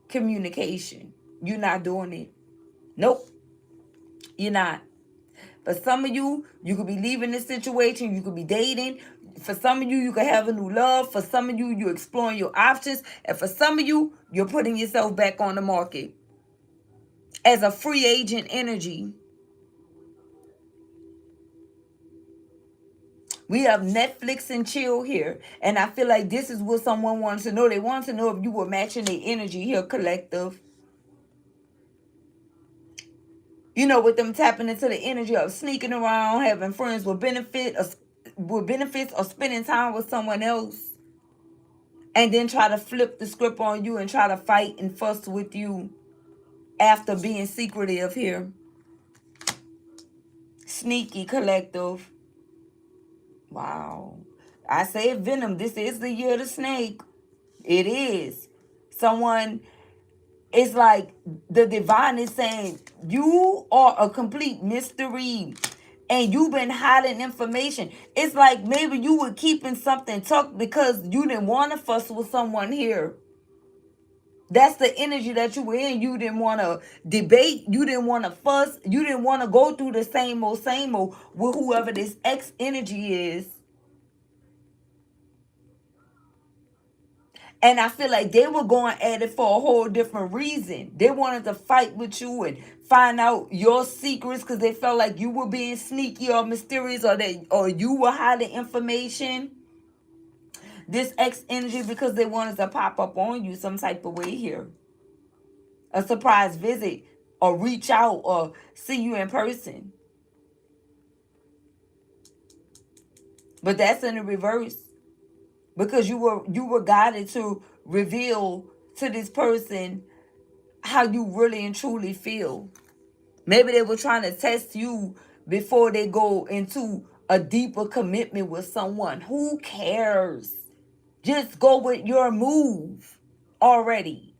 communication. You're not doing it. Nope, you're not. For some of you, you could be leaving this situation. You could be dating. For some of you, you could have a new love. For some of you, you're exploring your options. And for some of you, you're putting yourself back on the market as a free agent energy. We have Netflix and chill here. And I feel like this is what someone wants to know. They want to know if you were matching their energy here, collective. You know, with them tapping into the energy of sneaking around, having friends with benefits, or spending time with someone else, and then try to flip the script on you and try to fight and fuss with you after being secretive here. Sneaky, collective. Wow. I say it, venom. This is the year of the snake. It is. Someone, it's like the divine is saying, you are a complete mystery and you've been hiding information. It's like maybe you were keeping something tucked because you didn't want to fuss with someone here. That's the energy that you were in. You didn't want to debate. You didn't want to fuss. You didn't want to go through the same old with whoever this X energy is. And I feel like they were going at it for a whole different reason. They wanted to fight with you and find out your secrets because they felt like you were being sneaky or mysterious, or you were hiding information. This X energy, because they wanted to pop up on you some type of way here. A surprise visit, or reach out, or see you in person. But that's in the reverse. Because you were guided to reveal to this person how you really and truly feel. Maybe they were trying to test you before they go into a deeper commitment with someone. Who cares? Just go with your move already.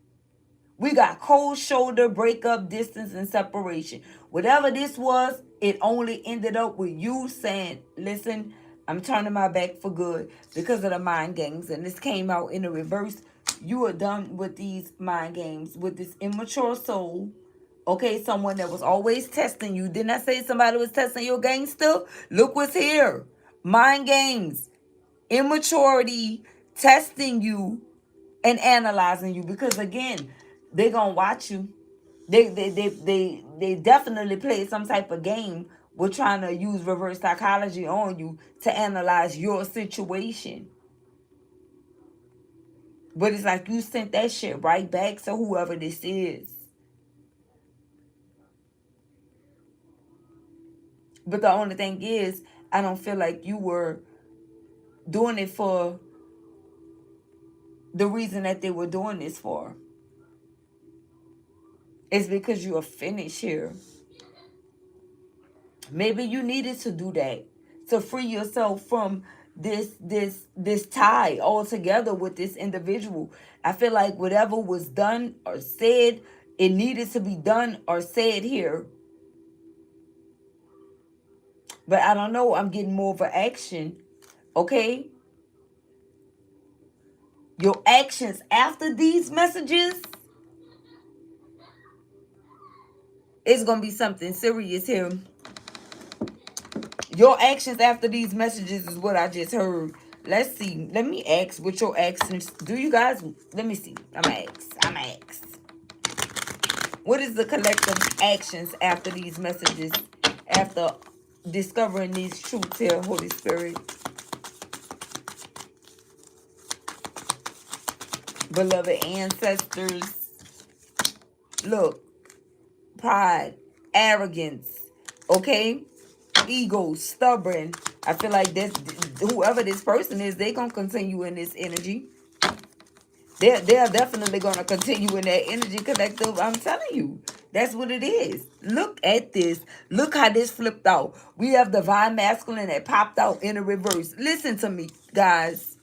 We got cold shoulder, breakup, distance, and separation. Whatever this was, it only ended up with you saying, listen, I'm turning my back for good because of the mind games. And this came out in the reverse. You are done with these mind games, with this immature soul. Okay, someone that was always testing you. Didn't I say somebody was testing your gangster? Look what's here. Mind games, immaturity, testing you, and analyzing you. Because again, they're going to watch you. They definitely played some type of game with trying to use reverse psychology on you to analyze your situation. But it's like you sent that shit right back to whoever this is. But the only thing is, I don't feel like you were doing it for the reason that they were doing this for. It's because you are finished here. Maybe you needed to do that to free yourself from this tie altogether with this individual. I feel like whatever was done or said, it needed to be done or said here. But I don't know, I'm getting more of an action. Okay? Your actions after these messages, it's gonna be something serious here. Your actions after these messages is what I just heard. Let's see. Let me ask what your actions. Do you guys? Let me see. I'm ask. What is the collective actions after these messages? After discovering these truths here, Holy Spirit, beloved ancestors. Look, pride, arrogance. Okay, ego, stubborn. I feel like this, whoever this person is, they gonna continue in this energy. They're definitely gonna continue in that energy, collective. I'm telling you, that's what it is. Look at this. Look how this flipped out. We have divine masculine that popped out in a reverse. Listen to me, guys.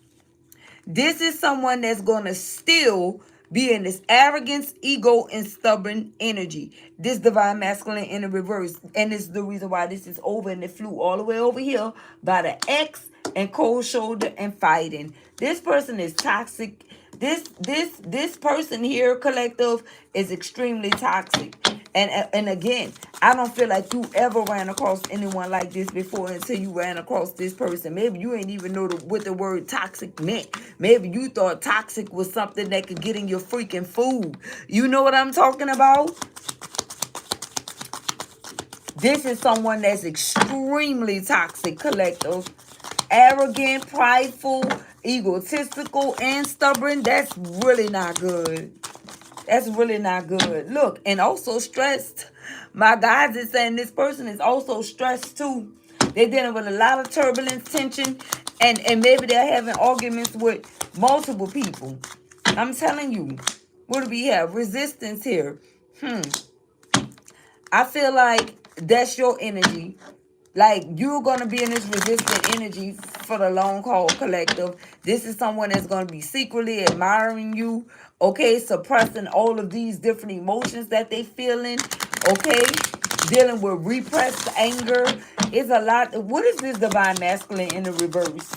This is someone that's going to still be in this arrogance, ego, and stubborn energy. This divine masculine in the reverse. And this is the reason why this is over. And it flew all the way over here by the X and cold shoulder and fighting. This person is toxic. This person here, collective, is extremely toxic. And again, I don't feel like you ever ran across anyone like this before until you ran across this person. Maybe you ain't even know what the word toxic meant. Maybe you thought toxic was something that could get in your freaking food. You know what I'm talking about? This is someone that's extremely toxic, collective. Arrogant, prideful, egotistical, and stubborn. That's really not good. That's really not good. Look, and also stressed. My guys is saying this person is also stressed too. They're dealing with a lot of turbulence, tension, and maybe they're having arguments with multiple people. I'm telling you. What do we have? Resistance here. I feel like that's your energy. Like, you're going to be in this resistant energy for the long haul, collective. This is someone that's going to be secretly admiring you, okay? Suppressing all of these different emotions that they feeling, okay? Dealing with repressed anger. It's a lot. What is this divine masculine in the reverse?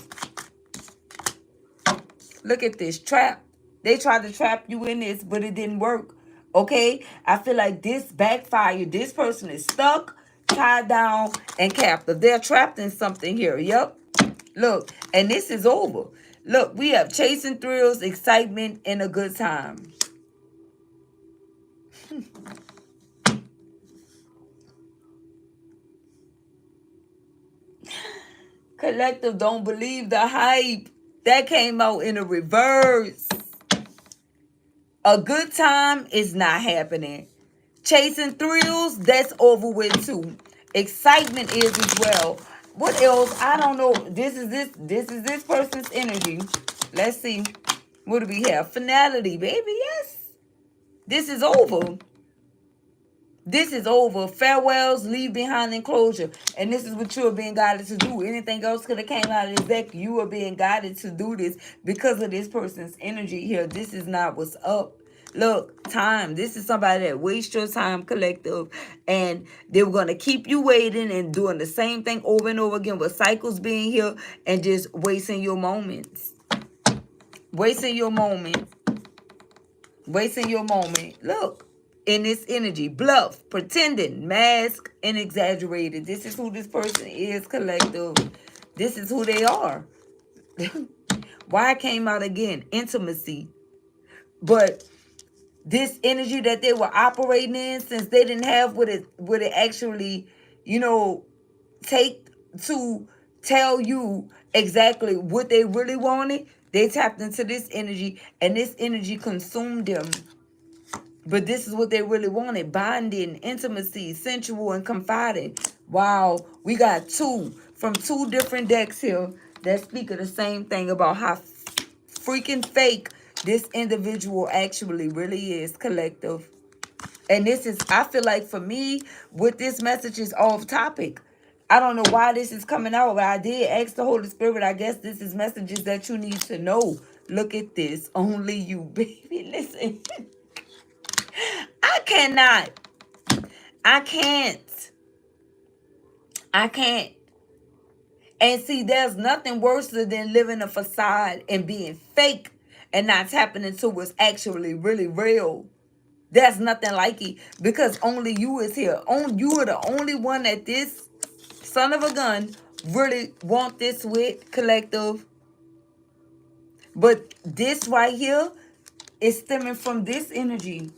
Look at this. Trap. They tried to trap you in this, but it didn't work, okay? I feel like this backfired. This person is stuck, tied down, and captive. They're trapped in something here. Yep. Look, and this is over. Look, we have chasing thrills, excitement, and a good time. Collective, don't believe the hype. That came out in a reverse. A good time is not happening. Chasing thrills, that's over with too. Excitement is as well. What else? I don't know. This is this person's energy. Let's see. What do we have? Finality, baby. Yes. This is over. This is over. Farewells, leave behind enclosure. And this is what you are being guided to do. Anything else could have came out of this deck. You are being guided to do this because of this person's energy here. This is not what's up. Look, time. This is somebody that wastes your time, collective. And they were going to keep you waiting and doing the same thing over and over again with cycles being here and just wasting your moments. Wasting your moment. Wasting your moment. Look. In this energy, bluff, pretending, mask, and exaggerated. This is who this person is, collective. This is who they are. Why it came out again? Intimacy. But this energy that they were operating in, since they didn't have what it actually, you know, take to tell you exactly what they really wanted. They tapped into this energy, and this energy consumed them. But this is what they really wanted: bonding, intimacy, sensual, and confiding. Wow, we got two from two different decks here that speak of the same thing about how freaking fake this individual actually really is, collective. And this is, I feel like for me, with this message is off topic. I don't know why this is coming out, but I did ask the Holy Spirit. I guess this is messages that you need to know. Look at this. Only you, baby. Listen. I cannot. I can't. I can't. And see, there's nothing worse than living a facade and being fake and not tapping into what's actually really real. There's nothing like it, because only you is here. You are the only one that this son of a gun really want this with, collective. But this right here is stemming from this energy.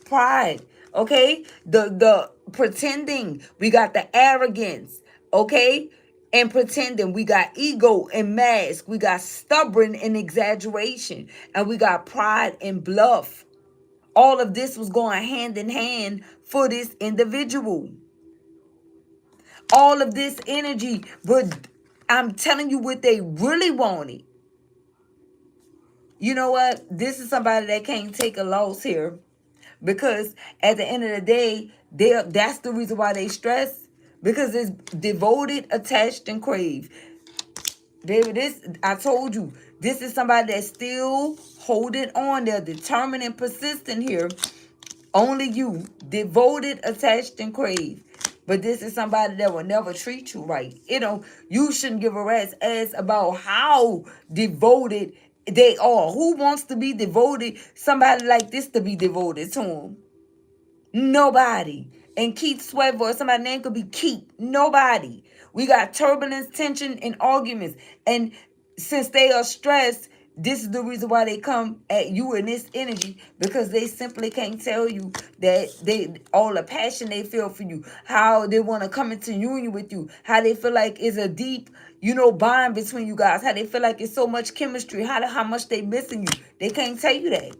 Pride. Okay? The pretending. We got the arrogance. Okay? And pretending. We got ego and mask. We got stubborn and exaggeration. And we got pride and bluff. All of this was going hand in hand for this individual. All of this energy, but I'm telling you what they really wanted. You know what? This is somebody that can't take a loss here, because at the end of the day, that's the reason why they stress, because it's devoted, attached, and crave. Baby, this, I told you, this is somebody that's still holding on. They're determined and persistent here. Only you, devoted, attached, and crave. But this is somebody that will never treat you right. You shouldn't give a rat's ass about how devoted they are. Who wants to be devoted? Somebody like this to be devoted to him? Nobody. And Keith Sweat, or somebody's name could be Keith. Nobody. We got turbulence, tension, and arguments. And since they are stressed, this is the reason why they come at you in this energy, because they simply can't tell you that all the passion they feel for you, how they want to come into union with you, how they feel like it's a deep, bond between you guys, how they feel like it's so much chemistry, how much they missing you. They can't tell you that.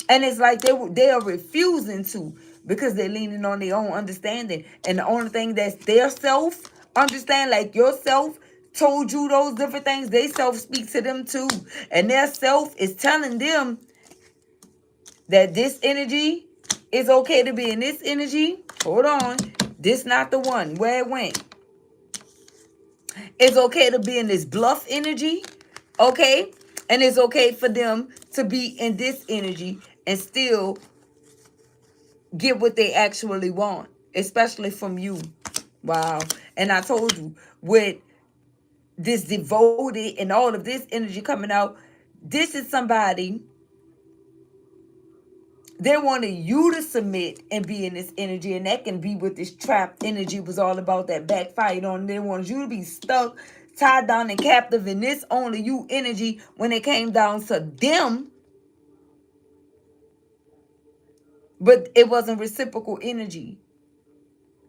And it's like they are refusing to, because they're leaning on their own understanding. And the only thing that's their self understand, like yourself told you those different things, they self speak to them too. And their self is telling them that this energy is okay to be in this energy. Hold on. This not the one. Where it went. It's okay to be in this bluff energy. Okay? And it's okay for them to be in this energy and still get what they actually want, especially from you. Wow. And I told you, with this devoted and all of this energy coming out, this is somebody, they wanted you to submit and be in this energy, and that can be what this trapped energy was all about, that backfired on. They wanted you to be stuck, tied down, and captive in this only you energy when it came down to them. But it wasn't reciprocal energy.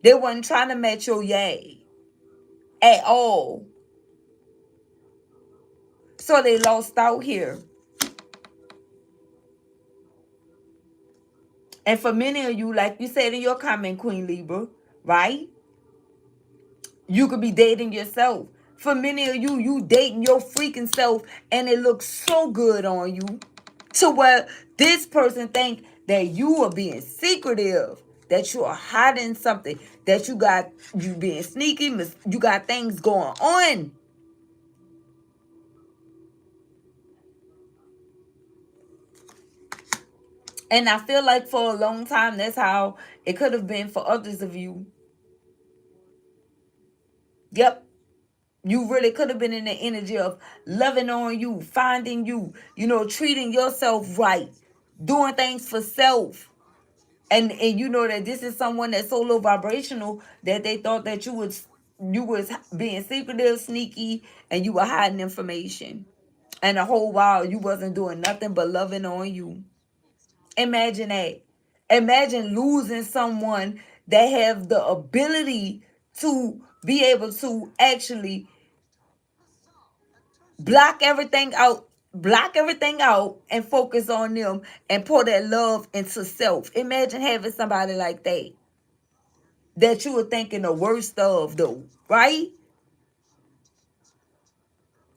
They wasn't trying to match your yay at all. So they lost out here. And for many of you, like you said in your comment, Queen Libra, right? You could be dating yourself. For many of you, you dating your freaking self, and it looks so good on you, to where this person think that you are being secretive, that you are hiding something, that you being sneaky, you got things going on. And I feel like for a long time, that's how it could have been for others of you. Yep. You really could have been in the energy of loving on you, finding you, treating yourself right, doing things for self. And you know that this is someone that's so low vibrational that they thought that you was being secretive, sneaky, and you were hiding information. And the whole while you wasn't doing nothing but loving on you. Imagine that. Imagine losing someone that have the ability to be able to actually block everything out and focus on them and pour that love into self. Imagine having somebody like that you were thinking the worst of, though, right?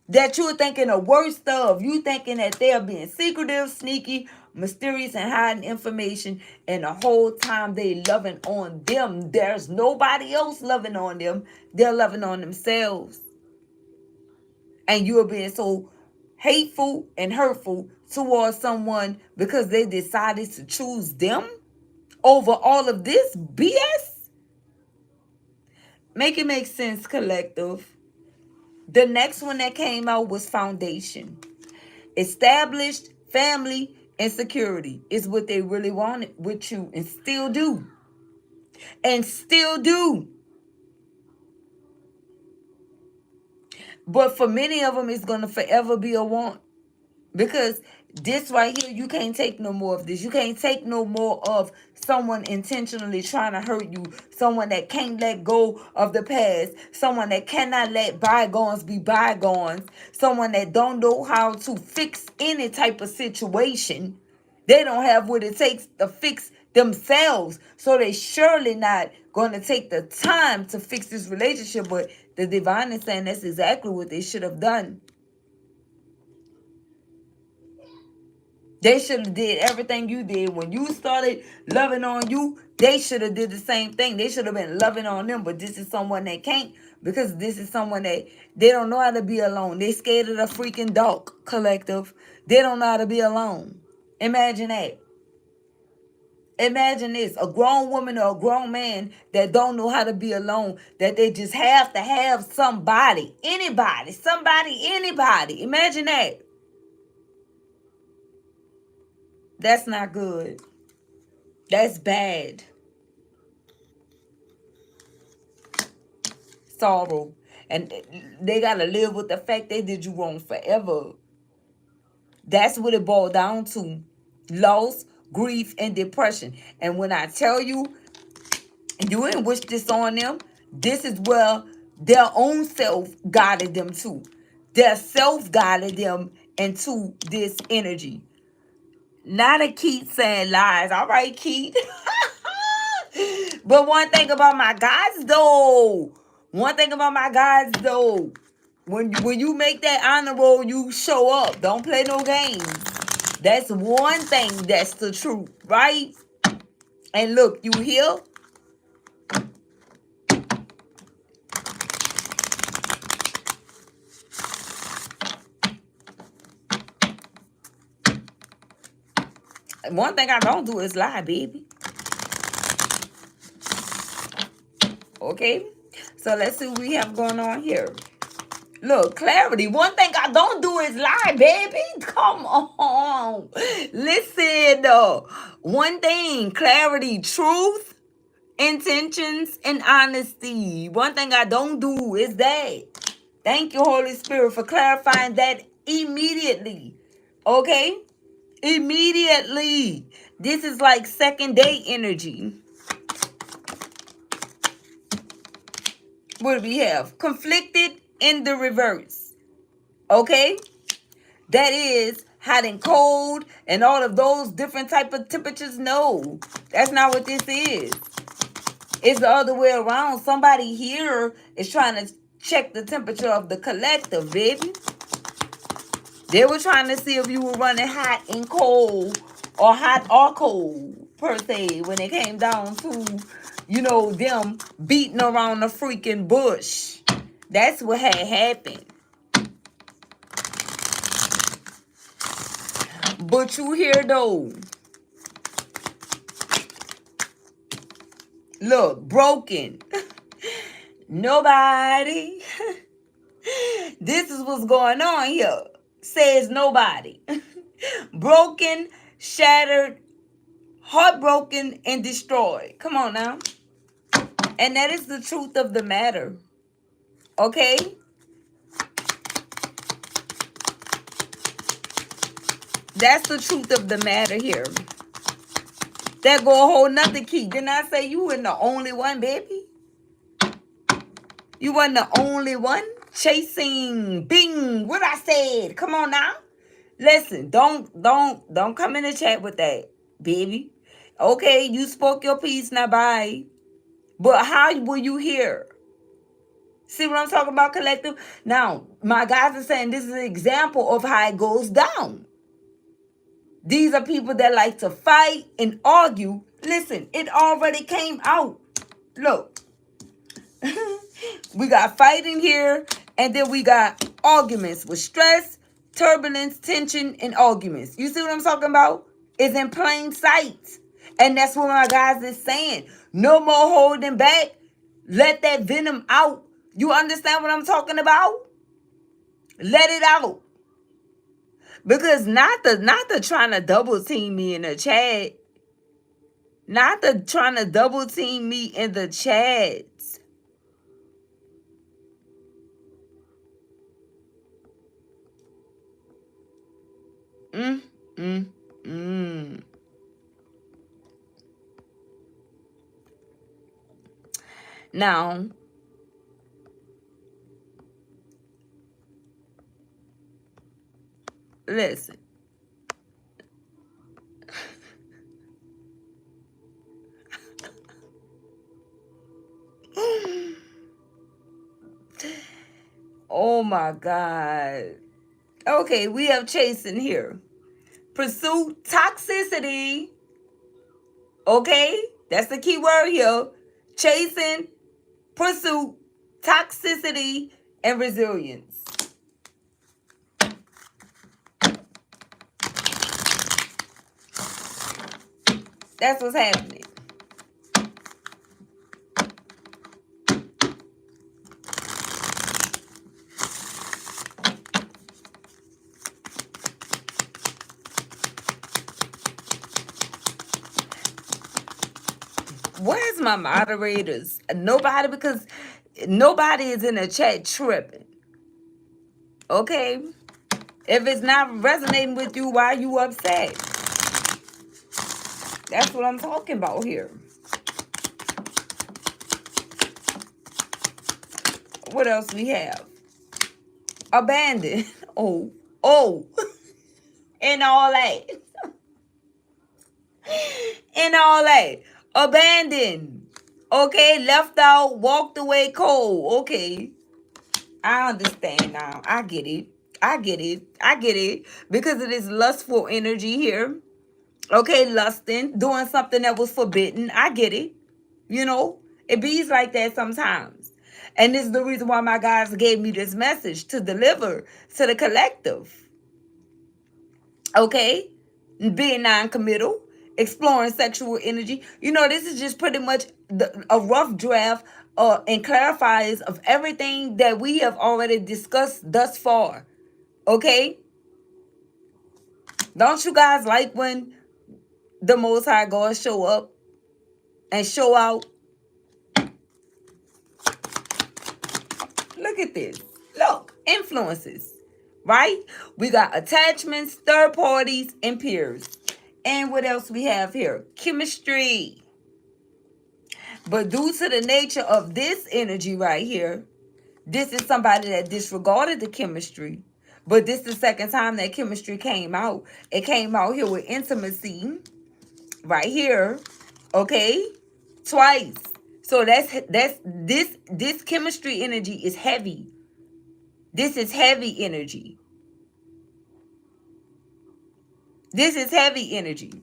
That you were thinking the worst of. You thinking that they're being secretive, sneaky, mysterious, and hiding information, and the whole time they loving on them. There's nobody else loving on them. They're loving on themselves. And you're being so hateful and hurtful towards someone because they decided to choose them over all of this BS. Make it make sense, collective. The next one that came out was foundation. Established family and security is what they really wanted with you, and still do. And still do. But for many of them, it's going to forever be a want. Because this right here, you can't take no more of this. You can't take no more of someone intentionally trying to hurt you. Someone that can't let go of the past. Someone that cannot let bygones be bygones. Someone that don't know how to fix any type of situation. They don't have what it takes to fix themselves. So they surely not going to take the time to fix this relationship. But the divine is saying that's exactly what they should have done. They should have did everything you did. When you started loving on you, they should have did the same thing. They should have been loving on them. But this is someone that can't, because this is someone that they don't know how to be alone. They scared of the freaking dark, collective. They don't know how to be alone. Imagine that. Imagine this, a grown woman or a grown man that don't know how to be alone, that they just have to have somebody, anybody, somebody, anybody. Imagine that. That's not good. That's bad. Sorrow. And they got to live with the fact they did you wrong forever. That's what it boiled down to. Loss, grief, and depression. And when I tell you, you ain't wish this on them, this is where their own self guided them to. Their self guided them into this energy. Not a Keith saying lies. All right, Keith. But one thing about my guys, though. When you make that honor roll, you show up. Don't play no games. That's one thing that's the truth, right? And look, you here? One thing I don't do is lie, baby. Okay? So let's see what we have going on here. Look, clarity. One thing I don't do is lie, baby. Come on. Listen, though. One thing, clarity, truth, intentions, and honesty. One thing I don't do is that. Thank you, Holy Spirit, for clarifying that immediately. Okay? Immediately. This is like second day energy. What do we have? Conflicted in the reverse. Okay? That is hot and cold and all of those different type of temperatures. No, that's not what this is. It's the other way around. Somebody here is trying to check the temperature of the collective, baby. They were trying to see if you were running hot and cold, or hot or cold, per se, when it came down to, them beating around the freaking bush. That's what had happened. But you here, though. Look, broken. Nobody. This is what's going on here. Says nobody. Broken, shattered, heartbroken, and destroyed. Come on now. And that is the truth of the matter. Okay? That's the truth of the matter here. That go a whole nother key. Didn't I say you weren't the only one, baby? You wasn't the only one chasing. Bing. What I said. Come on now. Listen, don't come in the chat with that, baby. Okay, you spoke your piece, now bye. But how will you hear? See what I'm talking about, collective? Now, my guys are saying this is an example of how it goes down. These are people that like to fight and argue. Listen, it already came out. Look. We got fighting here, and then we got arguments with stress, turbulence, tension, and arguments. You see what I'm talking about? It's in plain sight. And that's what my guys is saying. No more holding back. Let that venom out. You understand what I'm talking about? Let it out. Because not the trying to double team me in the chat. Not the trying to double team me in the chat. Now, listen. Oh my God. Okay, we have chasing here. Pursue toxicity. Okay, that's the key word here. Chasing, pursuit, toxicity, and resilience. That's what's happening. Where's my moderators? Nobody, because nobody is in the chat tripping. Okay? If it's not resonating with you, why are you upset? That's what I'm talking about here. What else we have? Abandoned. Oh. And all that. And all that. Abandoned. Okay, left out, walked away cold. Okay. I understand now. I get it. Because it is lustful energy here. Okay, lusting, doing something that was forbidden. I get it. You know, it bees like that sometimes. And this is the reason why my guys gave me this message to deliver to the collective. Okay? Being non-committal, exploring sexual energy. You know, this is just pretty much a rough draft and clarifies of everything that we have already discussed thus far. Okay? Don't you guys like when the Most High God show up and show out? Look at this. Look, influences, right? We got attachments, third parties, and peers. And what else we have here? Chemistry. But due to the nature of this energy right here, this is somebody that disregarded the chemistry. But this is the second time that chemistry came out. It came out here with intimacy. Right here. Okay? Twice. So that's this chemistry energy is heavy. This is heavy energy. This is heavy energy.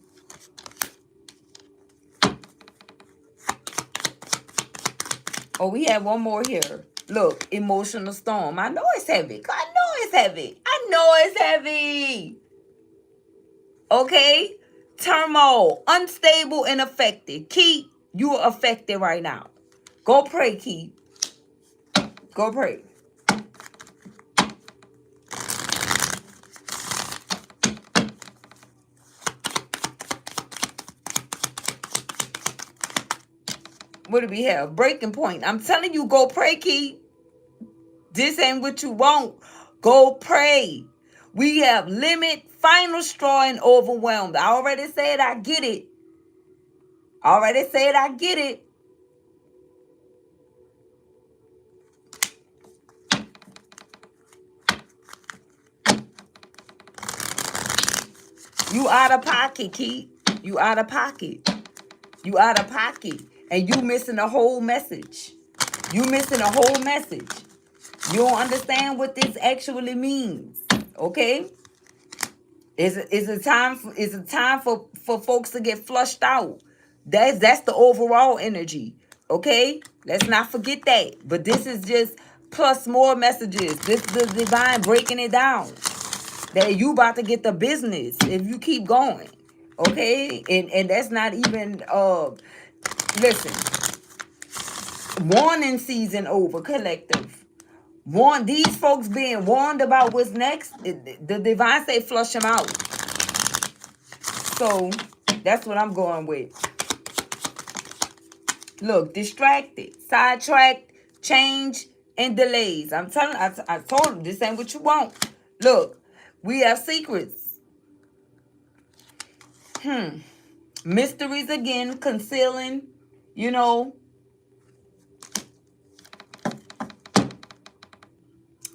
Oh, we have one more here. Look, emotional storm. I know it's heavy. I know it's heavy. I know it's heavy. Okay? Turmoil, unstable and affected. Keep, you are affected right now. Go pray, Keep. Go pray. What do we have? Breaking point. I'm telling you, go pray, Keep. This ain't what you want. Go pray. We have limit, final straw, and overwhelmed. I already said I get it. Already said I get it. You out of pocket, Keith. You out of pocket. You out of pocket. And you missing the whole message. You missing the whole message. You don't understand what this actually means. Okay? It's a time for folks to get flushed out. That's the overall energy. Okay? Let's not forget that. But this is just plus more messages. This is the divine breaking it down. That you about to get the business if you keep going. Okay? And that's not even listen. Warning season over, collective. These folks being warned about what's next. The divine say flush them out. So that's what I'm going with. Look, distracted, sidetracked, change, and delays. I'm telling I told them this ain't what you want. Look, we have secrets. Mysteries again, concealing, you know.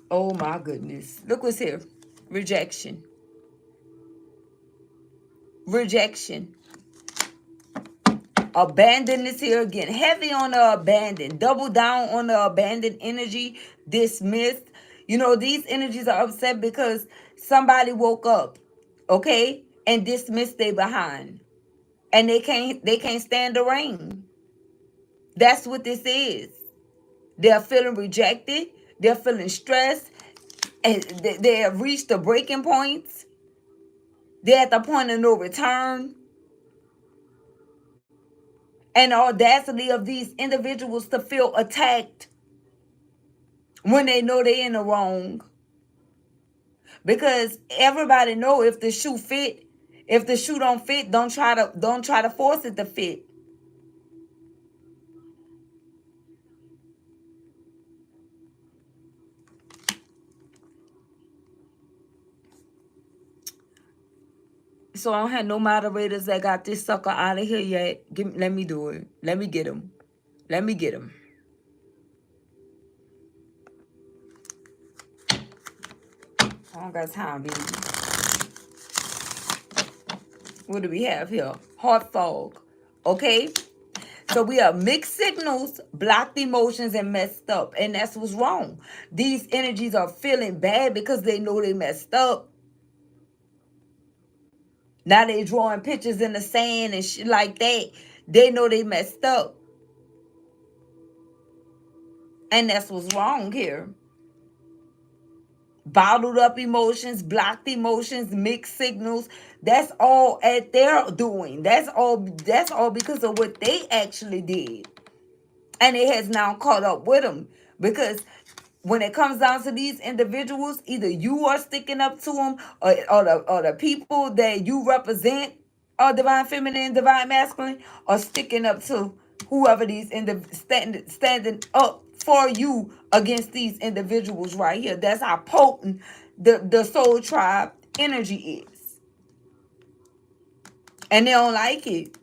Oh my goodness. Look what's here. Rejection. Rejection. Abandon is here again. Heavy on the abandon. Double down on the abandoned energy. Dismissed. You know, these energies are upset because somebody woke up, okay, and dismissed they behind. And they can't stand the rain. That's what this is. They're feeling rejected. They're feeling stressed. And they have reached the breaking points. They're at the point of no return. And the audacity of these individuals to feel attacked when they know they're in the wrong. Because everybody know if the shoe fit, if the shoe don't fit, don't try to force it to fit. So I don't have no moderators that got this sucker out of here yet. Let me do it. Let me get him. Let me get him. I don't got time, baby. What do we have here? Heart fog. Okay? So we have mixed signals, blocked emotions, and messed up. And that's what's wrong. These energies are feeling bad because they know they messed up. Now they drawing pictures in the sand and shit like that. They know they messed up. And that's what's wrong here. Bottled up emotions, blocked emotions, mixed signals. That's all at their doing. That's all because of what they actually did. And it has now caught up with them. Because when it comes down to these individuals, either you are sticking up to them or the people that you represent are divine feminine, divine masculine, are sticking up to whoever these standing up for you against these individuals right here. That's how potent the soul tribe energy is. And they don't like it.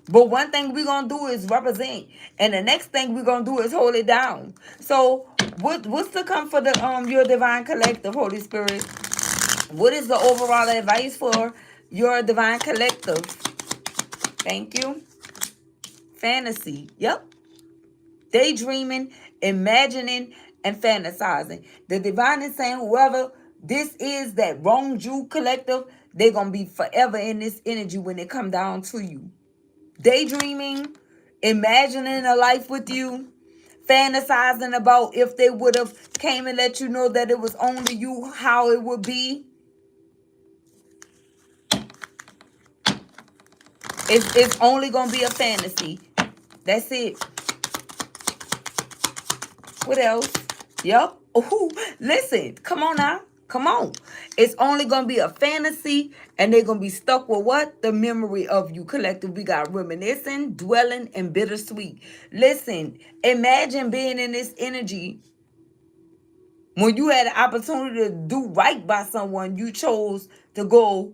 But one thing we're going to do is represent. And the next thing we're going to do is hold it down. So what's to come for your divine collective, Holy Spirit? What is the overall advice for your divine collective? Thank you. Fantasy. Yep. Daydreaming, imagining, and fantasizing. The divine is saying whoever this is that wronged you collective, they're going to be forever in this energy when they come down to you. Daydreaming, imagining a life with you, fantasizing about if they would have came and let you know that it was only you, how it would be. It's only going to be a fantasy. That's it. What else? Yup. Ooh, listen, come on now. Come on. It's only going to be a fantasy, and they're going to be stuck with what? The memory of you collective. We got reminiscing, dwelling, and bittersweet. Listen, imagine being in this energy when you had the opportunity to do right by someone. You chose to go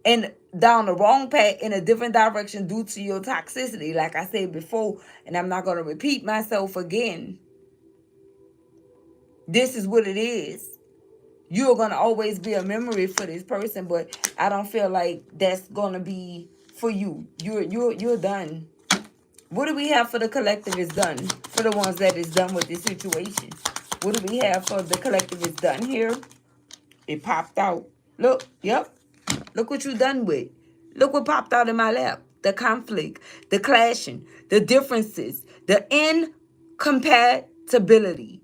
and down the wrong path in a different direction due to your toxicity. Like I said before, and I'm not going to repeat myself again. This is what it is. You're going to always be a memory for this person, but I don't feel like that's going to be for you. You're done. What do we have for the collective is done? For the ones that is done with this situation. What do we have for the collective is done here? It popped out. Look, yep. Look what you done with. Look what popped out in my lap. The conflict, the clashing, the differences, the incompatibility.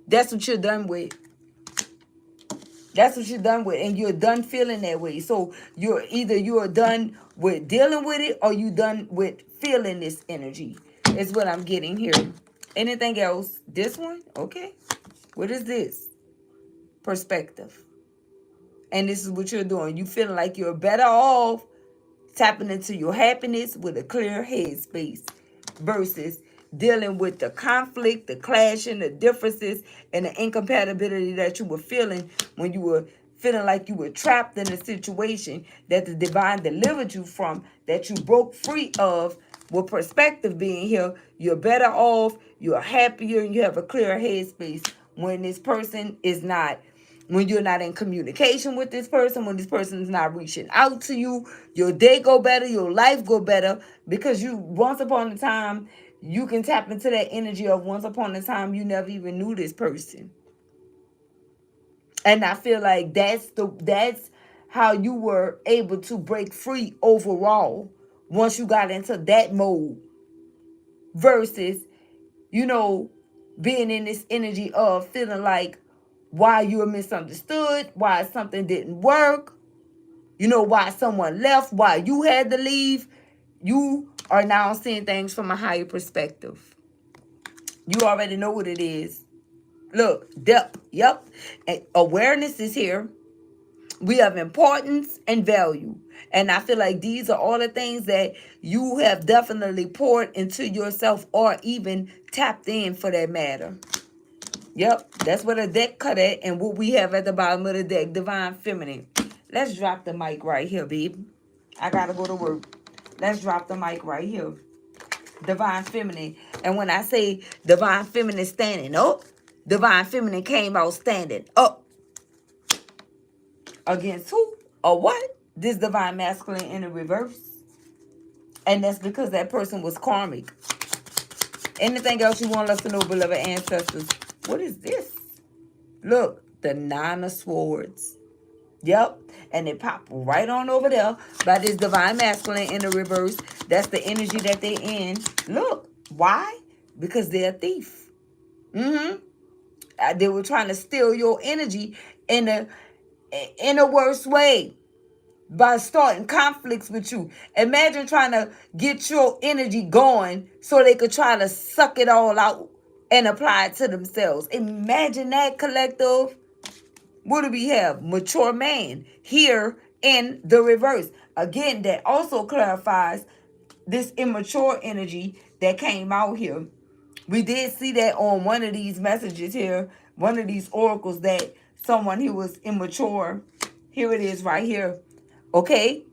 That's what you're done with. That's what you're done with. And you're done feeling that way. So you're done with dealing with it, or you done with feeling this energy. Is what I'm getting here. Anything else? This one? Okay. What is this? Perspective. And this is what you're doing. You feeling like you're better off tapping into your happiness with a clear headspace versus dealing with the conflict, the clashing, the differences, and the incompatibility that you were feeling when you were feeling like you were trapped in a situation that the divine delivered you from, that you broke free of. With perspective being here, you're better off, you're happier, and you have a clearer headspace when this person is not, when you're not in communication with this person, when this person is not reaching out to you. Your day go better, your life go better, because you, once upon a time, you can tap into that energy of once upon a time you never even knew this person. And I feel like that's how you were able to break free overall once you got into that mode versus, being in this energy of feeling like why you were misunderstood, why something didn't work, why someone left, why you had to leave. You are now seeing things from a higher perspective. You already know what it is. Look, depth, yep. And awareness is here. We have importance and value. And I feel like these are all the things that you have definitely poured into yourself, or even tapped in for that matter. Yep, that's what the deck cut at, and what we have at the bottom of the deck, Divine Feminine. Let's drop the mic right here, babe. I gotta go to work. Let's drop the mic right here. Divine Feminine. And when I say Divine Feminine standing up, Divine Feminine came out standing up. Against who or what? This Divine Masculine in the reverse. And that's because that person was karmic. Anything else you want us to know, beloved ancestors? What is this? Look, the Nine of Swords. Yep. And it popped right on over there by this Divine Masculine in the reverse. That's the energy that they in. Look. Why? Because they're a thief. They were trying to steal your energy in a worse way by starting conflicts with you. Imagine trying to get your energy going so they could try to suck it all out and apply it to themselves. Imagine that, collective. What do we have? Mature man here in the reverse. Again, that also clarifies this immature energy that came out here. We did see that on one of these messages here, one of these oracles, that someone who was immature. Here it is right here. Okay?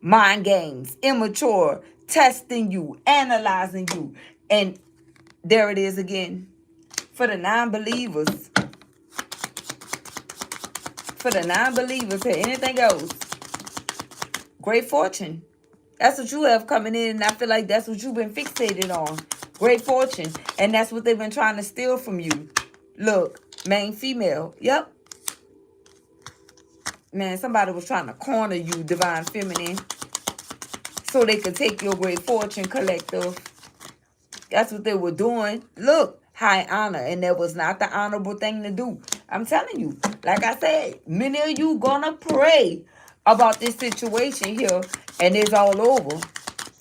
Mind games, immature, testing you, analyzing you. And there it is again. For the non-believers. For the non-believers here. Anything else? Great fortune. That's what you have coming in, and I feel like that's what you've been fixated on. Great fortune. And that's what they've been trying to steal from you. Look, main female. Yep. Man, somebody was trying to corner you, Divine Feminine, so they could take your great fortune, collective. That's what they were doing. Look, high honor. And that was not the honorable thing to do. I'm telling you, like I said, many of you gonna pray about this situation here, and it's all over.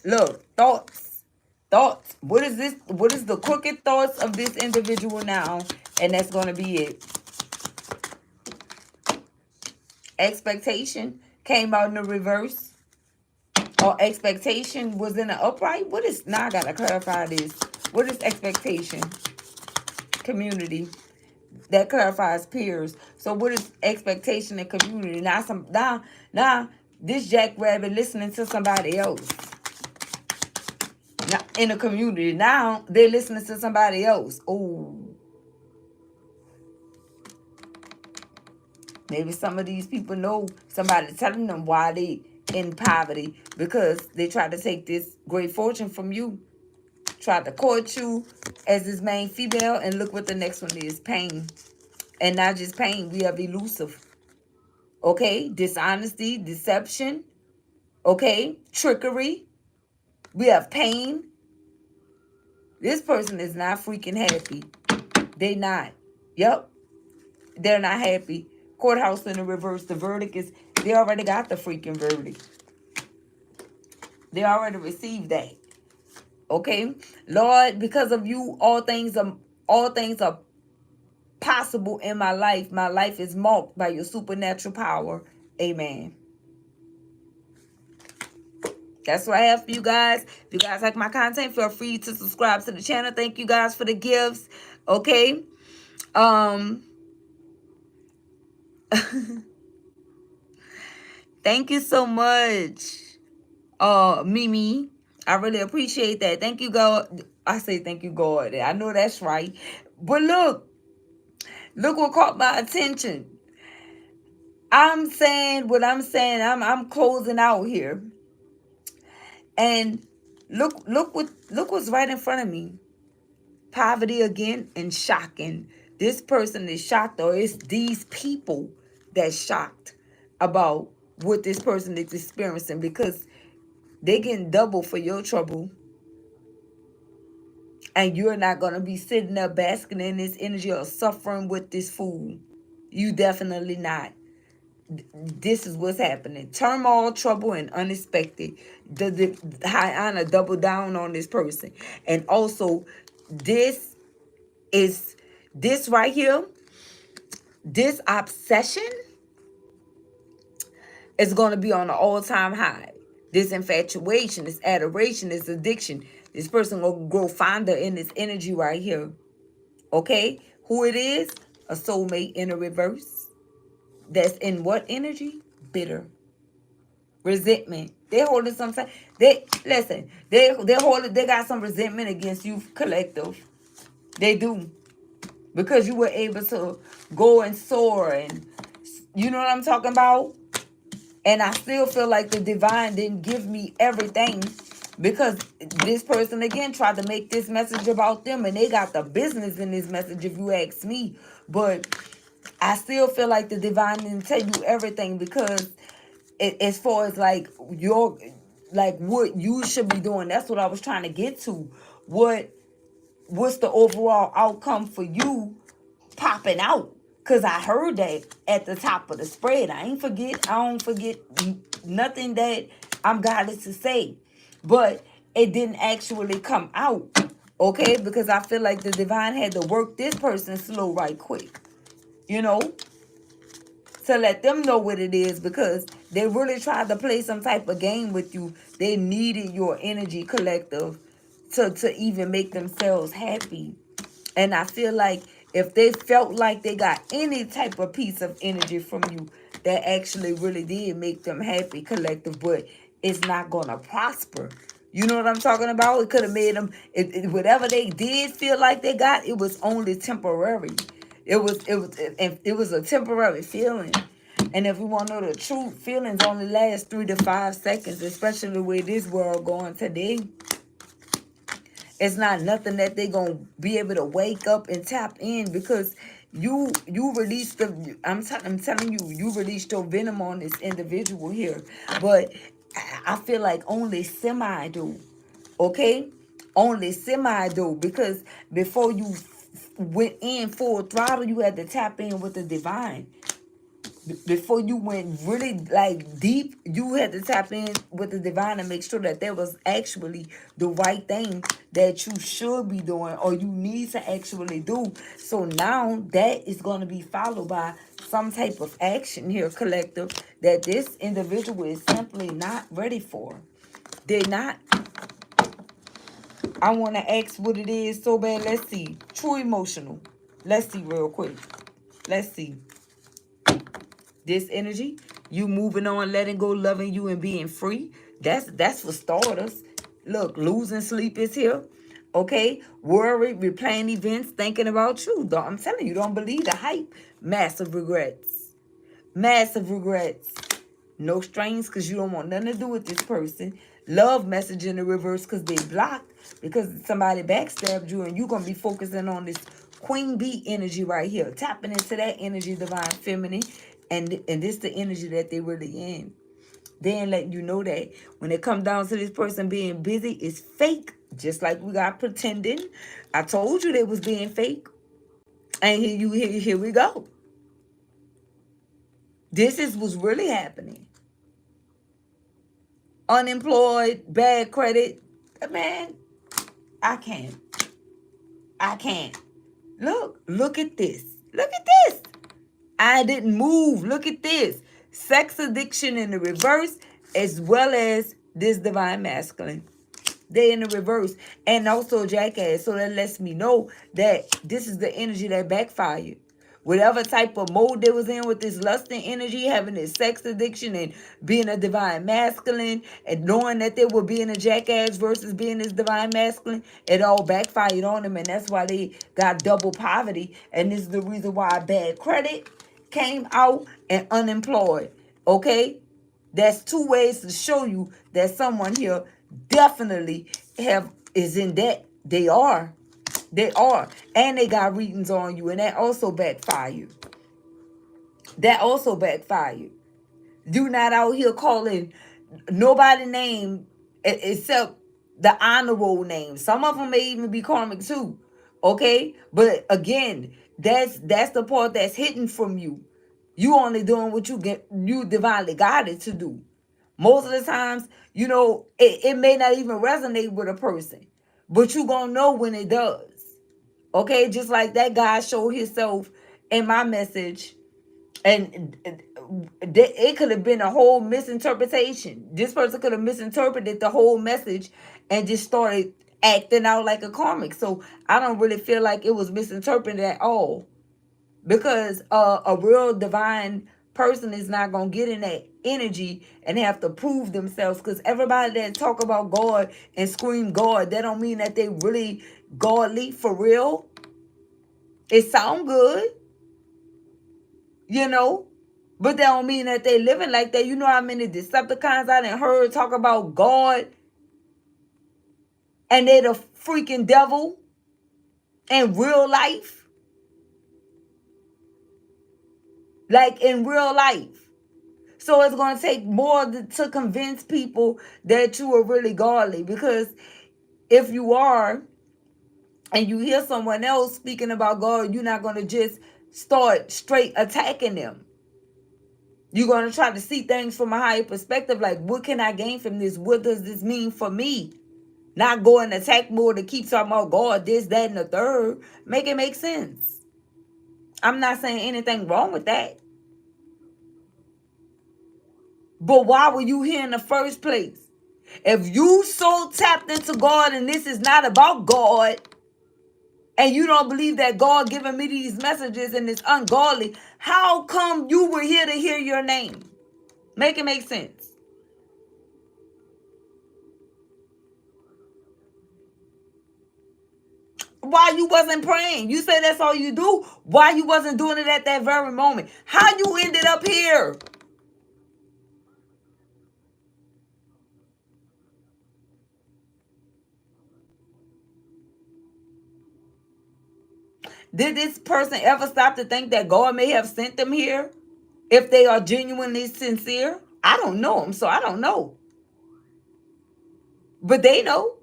Look, thoughts. Thoughts. What is this? What is the crooked thoughts of this individual now? And that's gonna be it. Expectation came out in the reverse. Or expectation was in the upright. What is, now I gotta clarify this. What is expectation? Community. That clarifies peers. So what is expectation and community? Now This jackrabbit listening to somebody else. Now, in the community. Now, they're listening to somebody else. Oh. Maybe some of these people know somebody telling them why they in poverty because they tried to take this great fortune from you. Tried to court you as his main female, and look what the next one is. Pain. And not just pain. We have elusive. Okay? Dishonesty, deception. Okay? Trickery. We have pain. This person is not freaking happy. They not. Yep. They're not happy. Courthouse in the reverse. The verdict is, they already got the freaking verdict. They already received that. Okay? Lord, because of you, all things are possible in my life. My life is marked by your supernatural power. Amen. That's what I have for you guys. If you guys like my content, feel free to subscribe to the channel. Thank you guys for the gifts. Okay? Thank you so much, Mimi. I really appreciate that. Thank you, God. I say thank you, God. I know that's right. But look what caught my attention. I'm saying what I'm saying. I'm closing out here. And look what's right in front of me. Poverty again and shocking. This person is shocked, or it's these people that's shocked about what this person is experiencing, because they're getting double for your trouble. And you're not going to be sitting there basking in this energy or suffering with this fool. You definitely not. This is what's happening. Turmoil, trouble, and unexpected. The high honor double down on this person. And also, this right here, this obsession is going to be on an all-time high. This infatuation, this adoration, this addiction. This person will grow fonder in this energy right here. Okay? Who it is? A soulmate in a reverse. That's in what energy? Bitter. Resentment. They're holding some time. They got some resentment against you, collective. They do. Because you were able to go and soar, and you know what I'm talking about? And I still feel like the divine didn't give me everything, because this person again tried to make this message about them, and they got the business in this message, if you ask me. But I still feel like the divine didn't tell you everything, because as far as like what you should be doing, that's what I was trying to get to. What's the overall outcome for you popping out? Because I heard that at the top of the spread. I don't forget nothing that I'm guided to say. But it didn't actually come out. Okay? Because I feel like the divine had to work this person slow right quick. You know? To let them know what it is, because they really tried to play some type of game with you. They needed your energy, collective, to even make themselves happy. And I feel like if they felt like they got any type of piece of energy from you, that actually really did make them happy, collective, but it's not going to prosper. You know what I'm talking about? It could have made them, whatever they did feel like they got, it was only temporary. It was a temporary feeling. And if we want to know the truth, feelings only last 3 to 5 seconds, especially the way this world going today. It's not nothing that they gonna be able to wake up and tap in, because you released I'm telling you, you released your venom on this individual here. But I feel like only semi do. Okay? Only semi do, because before you went in full throttle, you had to tap in with the divine. Before you went really like deep, you had to tap in with the divine and make sure that there was actually the right thing that you should be doing, or you need to actually do. So now that is going to be followed by some type of action here, collective, that this individual is simply not ready for. They're not. I want to ask what it is so bad. Let's see. True emotional. Let's see real quick. Let's see. This energy, You moving on, letting go, loving you, and being free. That's for starters. Look, losing sleep is here. Okay, worry, replaying events, thinking about you. I'm telling you, don't believe the hype. Massive regrets. Massive regrets. No strings because you don't want nothing to do with this person. Love message in the reverse because they blocked because somebody backstabbed you, and you're going to be focusing on this queen bee energy right here. Tapping into that energy, divine feminine. And this the energy that they really in. They ain't letting you know that when it comes down to this person being busy, it's fake. Just like we got pretending. I told you they was being fake. And here we go. This is what's really happening. Unemployed, bad credit. Man, I can't. I can't. Look at this. Look at this. I didn't move. Look at this. Sex addiction in the reverse, as well as this divine masculine. They in the reverse. And also jackass. So that lets me know that this is the energy that backfired. Whatever type of mode they was in with this lusting energy, having this sex addiction and being a divine masculine and knowing that they were being a jackass versus being this divine masculine, it all backfired on them. And that's why they got double poverty. And this is the reason why bad credit came out and unemployed. Okay? That's two ways to show you that someone here definitely is in debt. They are. They are. And they got readings on you. And that also backfired. That also backfired. You not out here calling nobody name except the honor roll name. Some of them may even be karmic too. Okay? But again, that's the part that's hidden from you. You only doing what you divinely guided to do. Most of the times, it may not even resonate with a person. But you gonna know when it does. Okay, just like that guy showed himself in my message, and it could have been a whole misinterpretation. This person could have misinterpreted the whole message and just started acting out like a karmic. So I don't really feel like it was misinterpreted at all, because a real divine person is not gonna get in that energy and have to prove themselves. Because everybody that talk about God and scream God, that don't mean that they really godly for real. It sound good, but that don't mean that they living like that. You know how many Decepticons I done heard talk about God and they the freaking devil in real life? Like in real life. So it's going to take more to convince people that you are really godly. Because if you are, and you hear someone else speaking about God, you're not going to just start straight attacking them. You're going to try to see things from a higher perspective. Like, what can I gain from this? What does this mean for me? Not go in attack mode to keep talking about God, this, that, and the third. Make it make sense. I'm not saying anything wrong with that. But why were you here in the first place? If you so tapped into God and this is not about God, and you don't believe that God giving me these messages and it's ungodly, how come you were here to hear your name? Make it make sense. Why you wasn't praying? You say that's all you do. Why you wasn't doing it at that very moment? How you ended up here? Did this person ever stop to think that God may have sent them here? If they are genuinely sincere? I don't know them, so I don't know. But they know.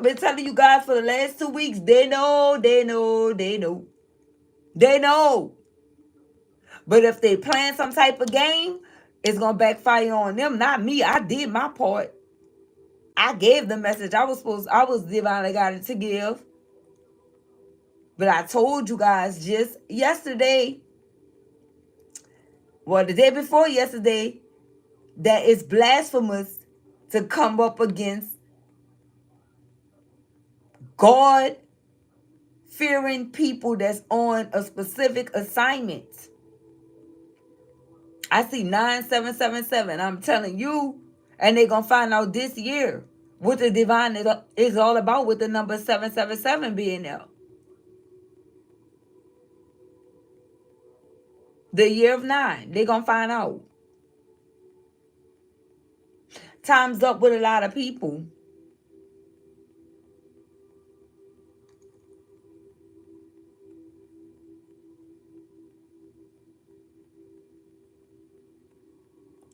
Been telling you guys for the last 2 weeks. They know. They know. But if they playing some type of game, it's gonna backfire on them, not me. I did my part. I gave the message I was divinely guided to give. But I told you guys just yesterday, well, the day before yesterday, that it's blasphemous to come up against God fearing people that's on a specific assignment. I see 9777. I'm telling you. And they're going to find out this year what the divine is all about with the number 777 being there. The year of 9. They're going to find out. Time's up with a lot of people.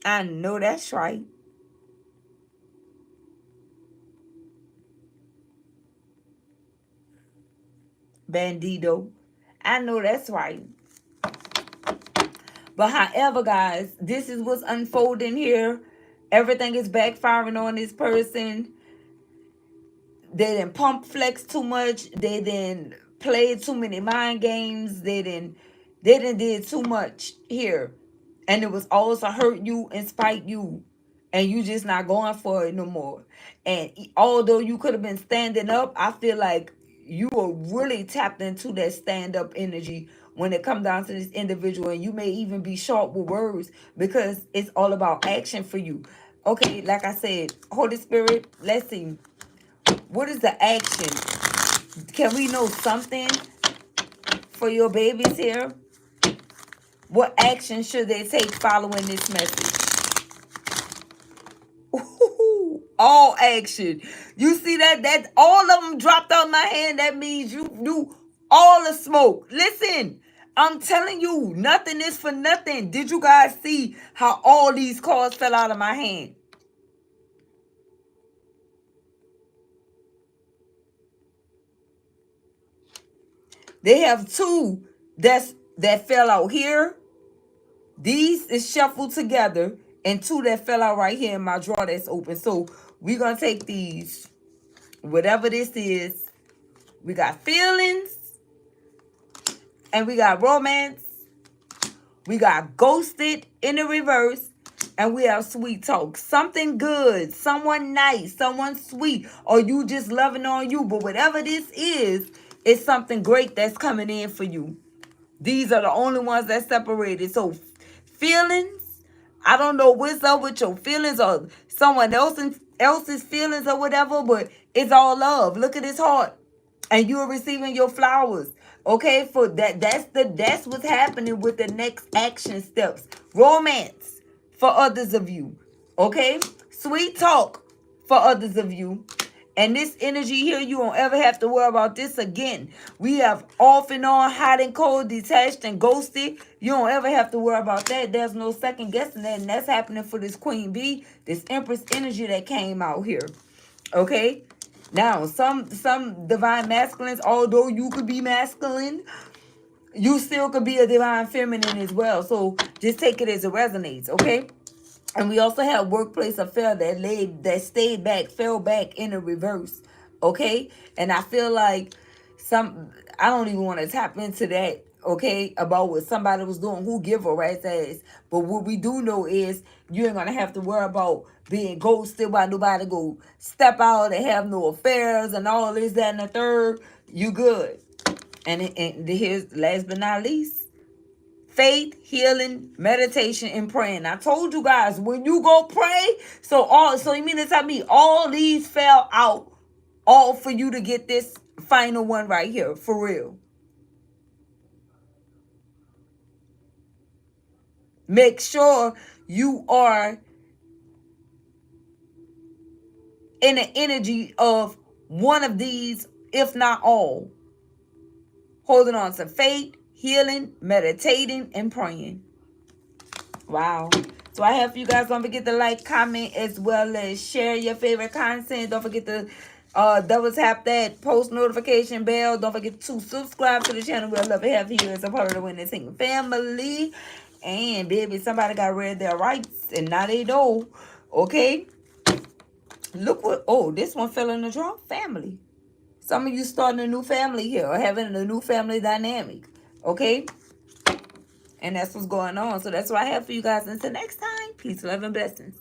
I know that's right. Bandito. I know that's right. But however, guys, this is what's unfolding here. Everything is backfiring on this person. They didn't pump flex too much. They didn't play too many mind games. They didn't did too much here. And it was always to hurt you and spite you. And you just not going for it no more. And although you could have been standing up, I feel like you were really tapped into that stand-up energy when it comes down to this individual. And you may even be sharp with words because it's all about action for you. Okay, like I said, Holy Spirit, let's see. What is the action? Can we know something for your babies here? What action should they take following this message? Ooh, all action. You see that? That all of them dropped out my hand. That means you do all the smoke. Listen, I'm telling you, nothing is for nothing. Did you guys see how all these cards fell out of my hand? They have two that fell out here. These is shuffled together, and two that fell out right here in my drawer that's open. So we're going to take these, whatever this is. We got feelings, and we got romance. We got ghosted in the reverse, and we have sweet talk. Something good, someone nice, someone sweet, or you just loving on you. But whatever this is, it's something great that's coming in for you. These are the only ones that separated. So feelings, I don't know what's up with your feelings or someone else's feelings or whatever, but it's all love. Look at his heart. And you're receiving your flowers. Okay, for that's what's happening with the next action steps. Romance for others of you. Okay? Sweet talk for others of you. And this energy here, you won't ever have to worry about this again. We have off and on, hot and cold, detached and ghosted. You don't ever have to worry about that. There's no second guessing that. And that's happening for this Queen Bee, this Empress energy that came out here. Okay? Now, some divine masculines, although you could be masculine, you still could be a divine feminine as well. So just take it as it resonates, okay? And we also have workplace affair that stayed back, fell back in the reverse. Okay? And I feel like I don't even want to tap into that, okay, about what somebody was doing, who give a rat's ass. But what we do know is you ain't gonna have to worry about being ghosted by nobody go step out and have no affairs and all this, that, and the third. You good. And here's last but not least. Faith, healing, meditation, and praying. I told you guys, when you go pray, so you mean to tell me all these fell out, all for you to get this final one right here, for real. Make sure you are in the energy of one of these, if not all. Holding on to faith, healing, meditating, and praying. Wow. So I have for you guys, don't forget to like, comment, as well as share your favorite content. Don't forget to double tap that post notification bell. Don't forget to subscribe to the channel. We'd love to have you as a part of the Winning Single family. And baby, somebody got read their rights, and now they know. Okay? Look what, this one fell in the draw. Family. Some of you starting a new family here, or having a new family dynamic. Okay? And that's what's going on. So that's what I have for you guys. Until next time, peace, love, and blessings.